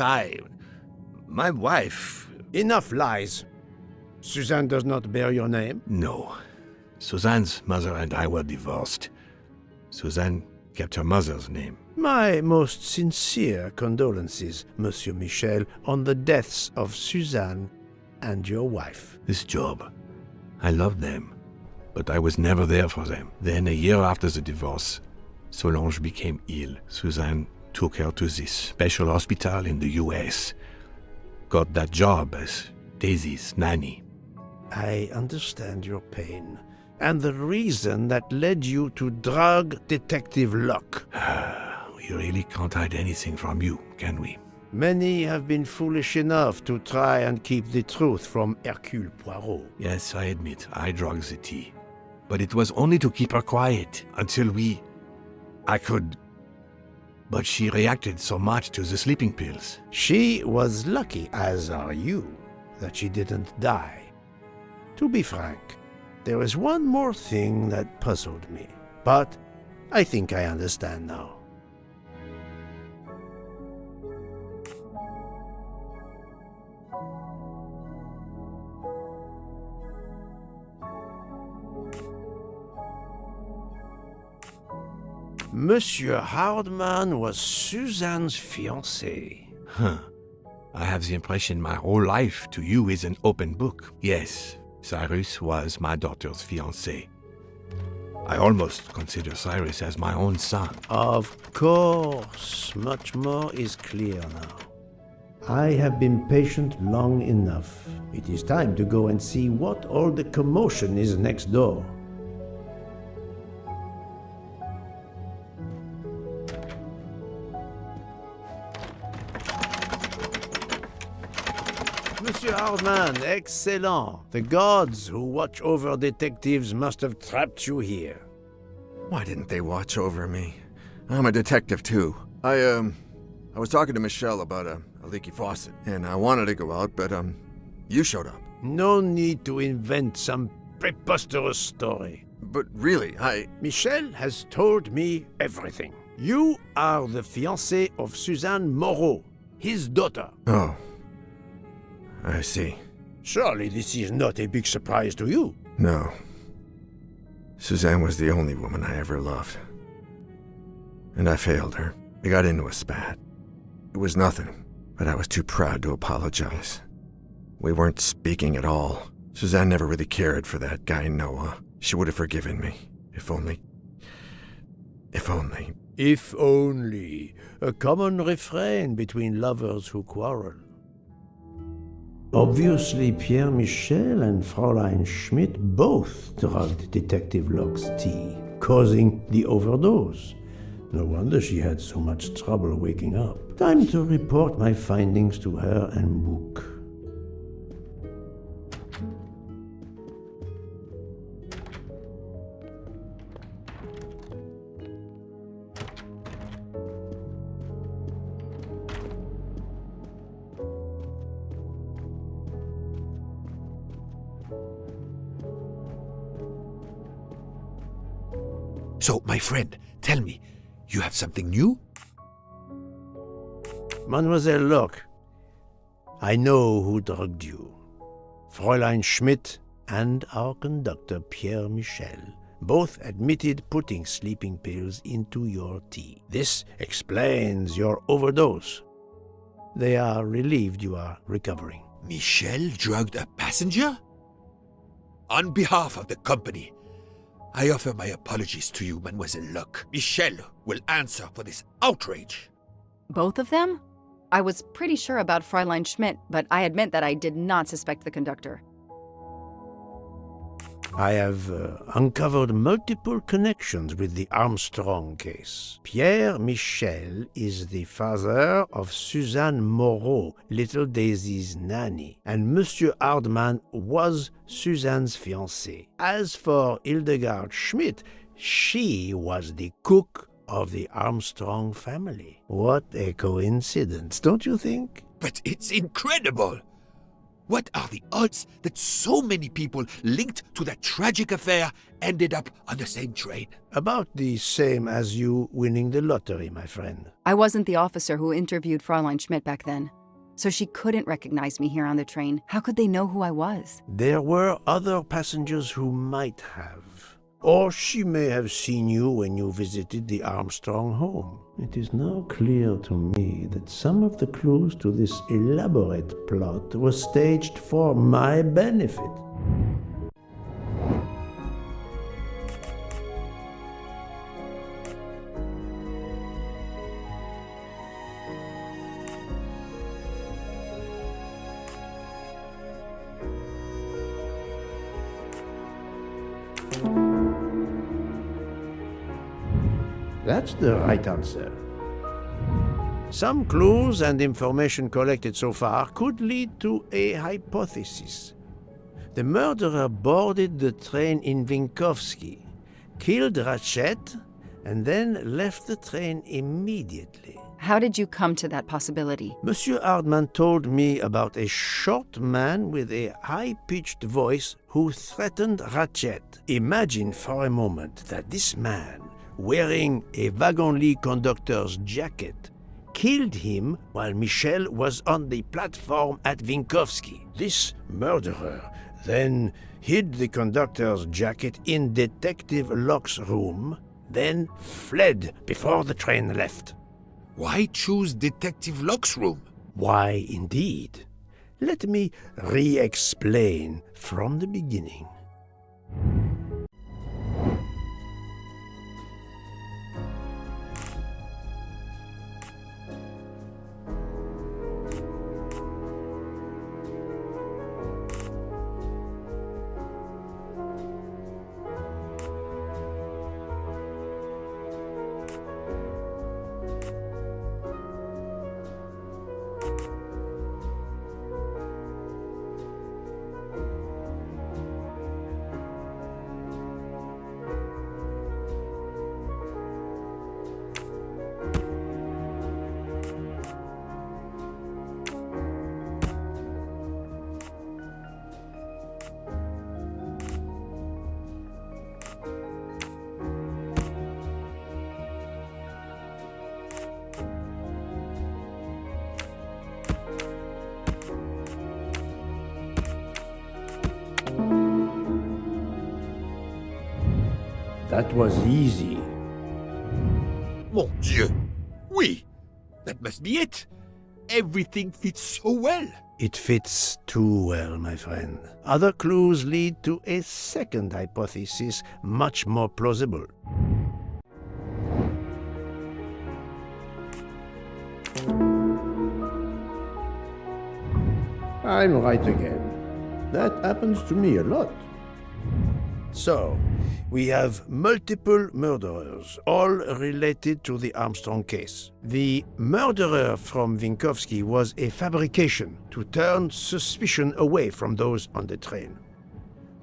my wife... Enough lies. Suzanne does not bear your name? No. Suzanne's mother and I were divorced. Suzanne kept her mother's name. My most sincere condolences, Monsieur Michel, on the deaths of Suzanne and your wife. This job, I loved them, but I was never there for them. Then, a year after the divorce, Solange became ill. Suzanne took her to this special hospital in the US. Got that job as Daisy's nanny. I understand your pain, and the reason that led you to drug Detective Locke. We really can't hide anything from you, can we? Many have been foolish enough to try and keep the truth from Hercule Poirot. Yes, I admit, I drugged the tea. But it was only to keep her quiet, until I could... But she reacted so much to the sleeping pills. She was lucky, as are you, that she didn't die. To be frank, there is one more thing that puzzled me, but I think I understand now. Monsieur Hardman was Suzanne's fiancé. Huh. I have the impression my whole life to you is an open book. Yes, Cyrus was my daughter's fiancé. I almost consider Cyrus as my own son. Of course, much more is clear now. I have been patient long enough. It is time to go and see what all the commotion is next door. Monsieur Hartmann, excellent. The gods who watch over detectives must have trapped you here. Why didn't they watch over me? I'm a detective too. I was talking to Michelle about a leaky faucet, and I wanted to go out, but you showed up. No need to invent some preposterous story. But really, Michelle has told me everything. You are the fiancé of Suzanne Moreau, his daughter. Oh. I see. Surely this is not a big surprise to you. No. Suzanne was the only woman I ever loved. And I failed her. We got into a spat. It was nothing, but I was too proud to apologize. We weren't speaking at all. Suzanne never really cared for that guy Noah. She would have forgiven me. If only. If only. If only. A common refrain between lovers who quarrel. Obviously, Pierre Michel and Fräulein Schmidt both drugged Detective Locke's tea, causing the overdose. No wonder she had so much trouble waking up. Time to report my findings to her and Book. So, my friend, tell me, you have something new? Mademoiselle Locke, I know who drugged you. Fräulein Schmidt and our conductor Pierre Michel both admitted putting sleeping pills into your tea. This explains your overdose. They are relieved you are recovering. Michel drugged a passenger? On behalf of the company, I offer my apologies to you, Mademoiselle Locke. Michel will answer for this outrage. Both of them? I was pretty sure about Fräulein Schmidt, but I admit that I did not suspect the conductor. I have uncovered multiple connections with the Armstrong case. Pierre Michel is the father of Suzanne Moreau, little Daisy's nanny, and Monsieur Hardman was Suzanne's fiancé. As for Hildegard Schmidt, she was the cook of the Armstrong family. What a coincidence, don't you think? But it's incredible! What are the odds that so many people linked to that tragic affair ended up on the same train? About the same as you winning the lottery, my friend. I wasn't the officer who interviewed Fräulein Schmidt back then, so she couldn't recognize me here on the train. How could they know who I was? There were other passengers who might have. Or she may have seen you when you visited the Armstrong home. It is now clear to me that some of the clues to this elaborate plot were staged for my benefit. That's the right answer. Some clues and information collected so far could lead to a hypothesis. The murderer boarded the train in Vinkovsky, killed Ratchet, and then left the train immediately. How did you come to that possibility? Monsieur Hardman told me about a short man with a high-pitched voice who threatened Ratchet. Imagine for a moment that this man, wearing a wagon-lit conductor's jacket, killed him while Michel was on the platform at Vinkovsky. This murderer then hid the conductor's jacket in Detective Locke's room, then fled before the train left. Why choose Detective Locke's room? Why, indeed. Let me re-explain from the beginning. That was easy. Mon Dieu! Oui! That must be it! Everything fits so well! It fits too well, my friend. Other clues lead to a second hypothesis, much more plausible. I'm right again. That happens to me a lot. So, we have multiple murderers, all related to the Armstrong case. The murderer from Winkowski was a fabrication to turn suspicion away from those on the train.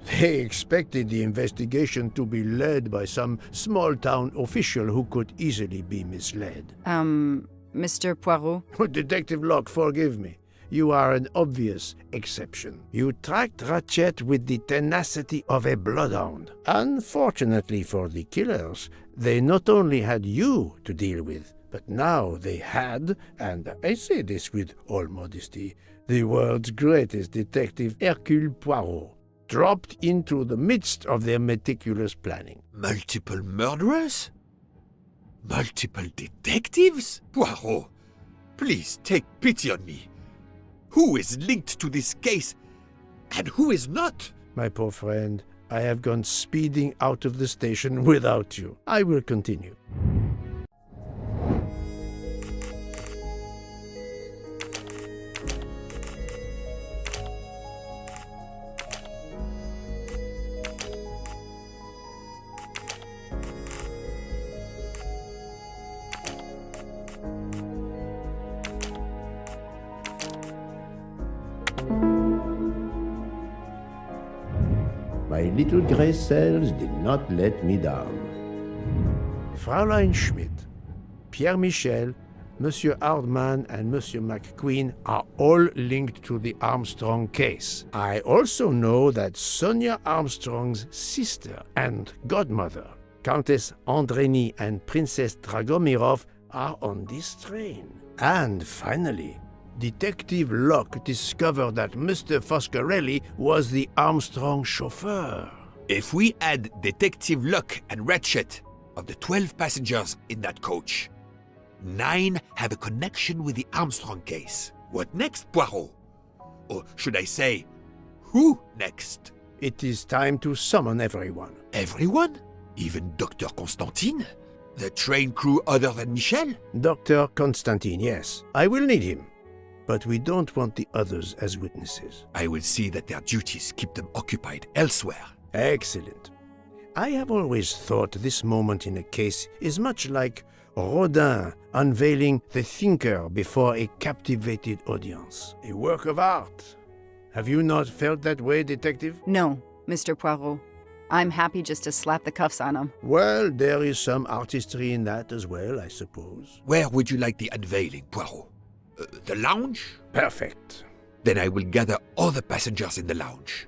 They expected the investigation to be led by some small-town official who could easily be misled. Mr. Poirot? Detective Locke, forgive me. You are an obvious exception. You tracked Ratchet with the tenacity of a bloodhound. Unfortunately for the killers, they not only had you to deal with, but now they had, and I say this with all modesty, the world's greatest detective, Hercule Poirot, dropped into the midst of their meticulous planning. Multiple murderers? Multiple detectives? Poirot, please take pity on me. Who is linked to this case, and who is not? My poor friend, I have gone speeding out of the station without you. I will continue. My little grey cells did not let me down. Fräulein Schmidt, Pierre Michel, Monsieur Hardman, and Monsieur McQueen are all linked to the Armstrong case. I also know that Sonia Armstrong's sister and godmother, Countess Andreni and Princess Dragomirov, are on this train. And finally, Detective Locke discovered that Mr. Foscarelli was the Armstrong chauffeur. If we add Detective Locke and Ratchet, of the 12 passengers in that coach, 9 have a connection with the Armstrong case. What next, Poirot? Or should I say, who next? It is time to summon everyone. Everyone? Even Dr. Constantine? The train crew other than Michel? Dr. Constantine, yes. I will need him. But we don't want the others as witnesses. I will see that their duties keep them occupied elsewhere. Excellent. I have always thought this moment in a case is much like Rodin unveiling the thinker before a captivated audience. A work of art. Have you not felt that way, Detective? No, Mr. Poirot. I'm happy just to slap the cuffs on him. Well, there is some artistry in that as well, I suppose. Where would you like the unveiling, Poirot? The lounge? Perfect. Then I will gather all the passengers in the lounge.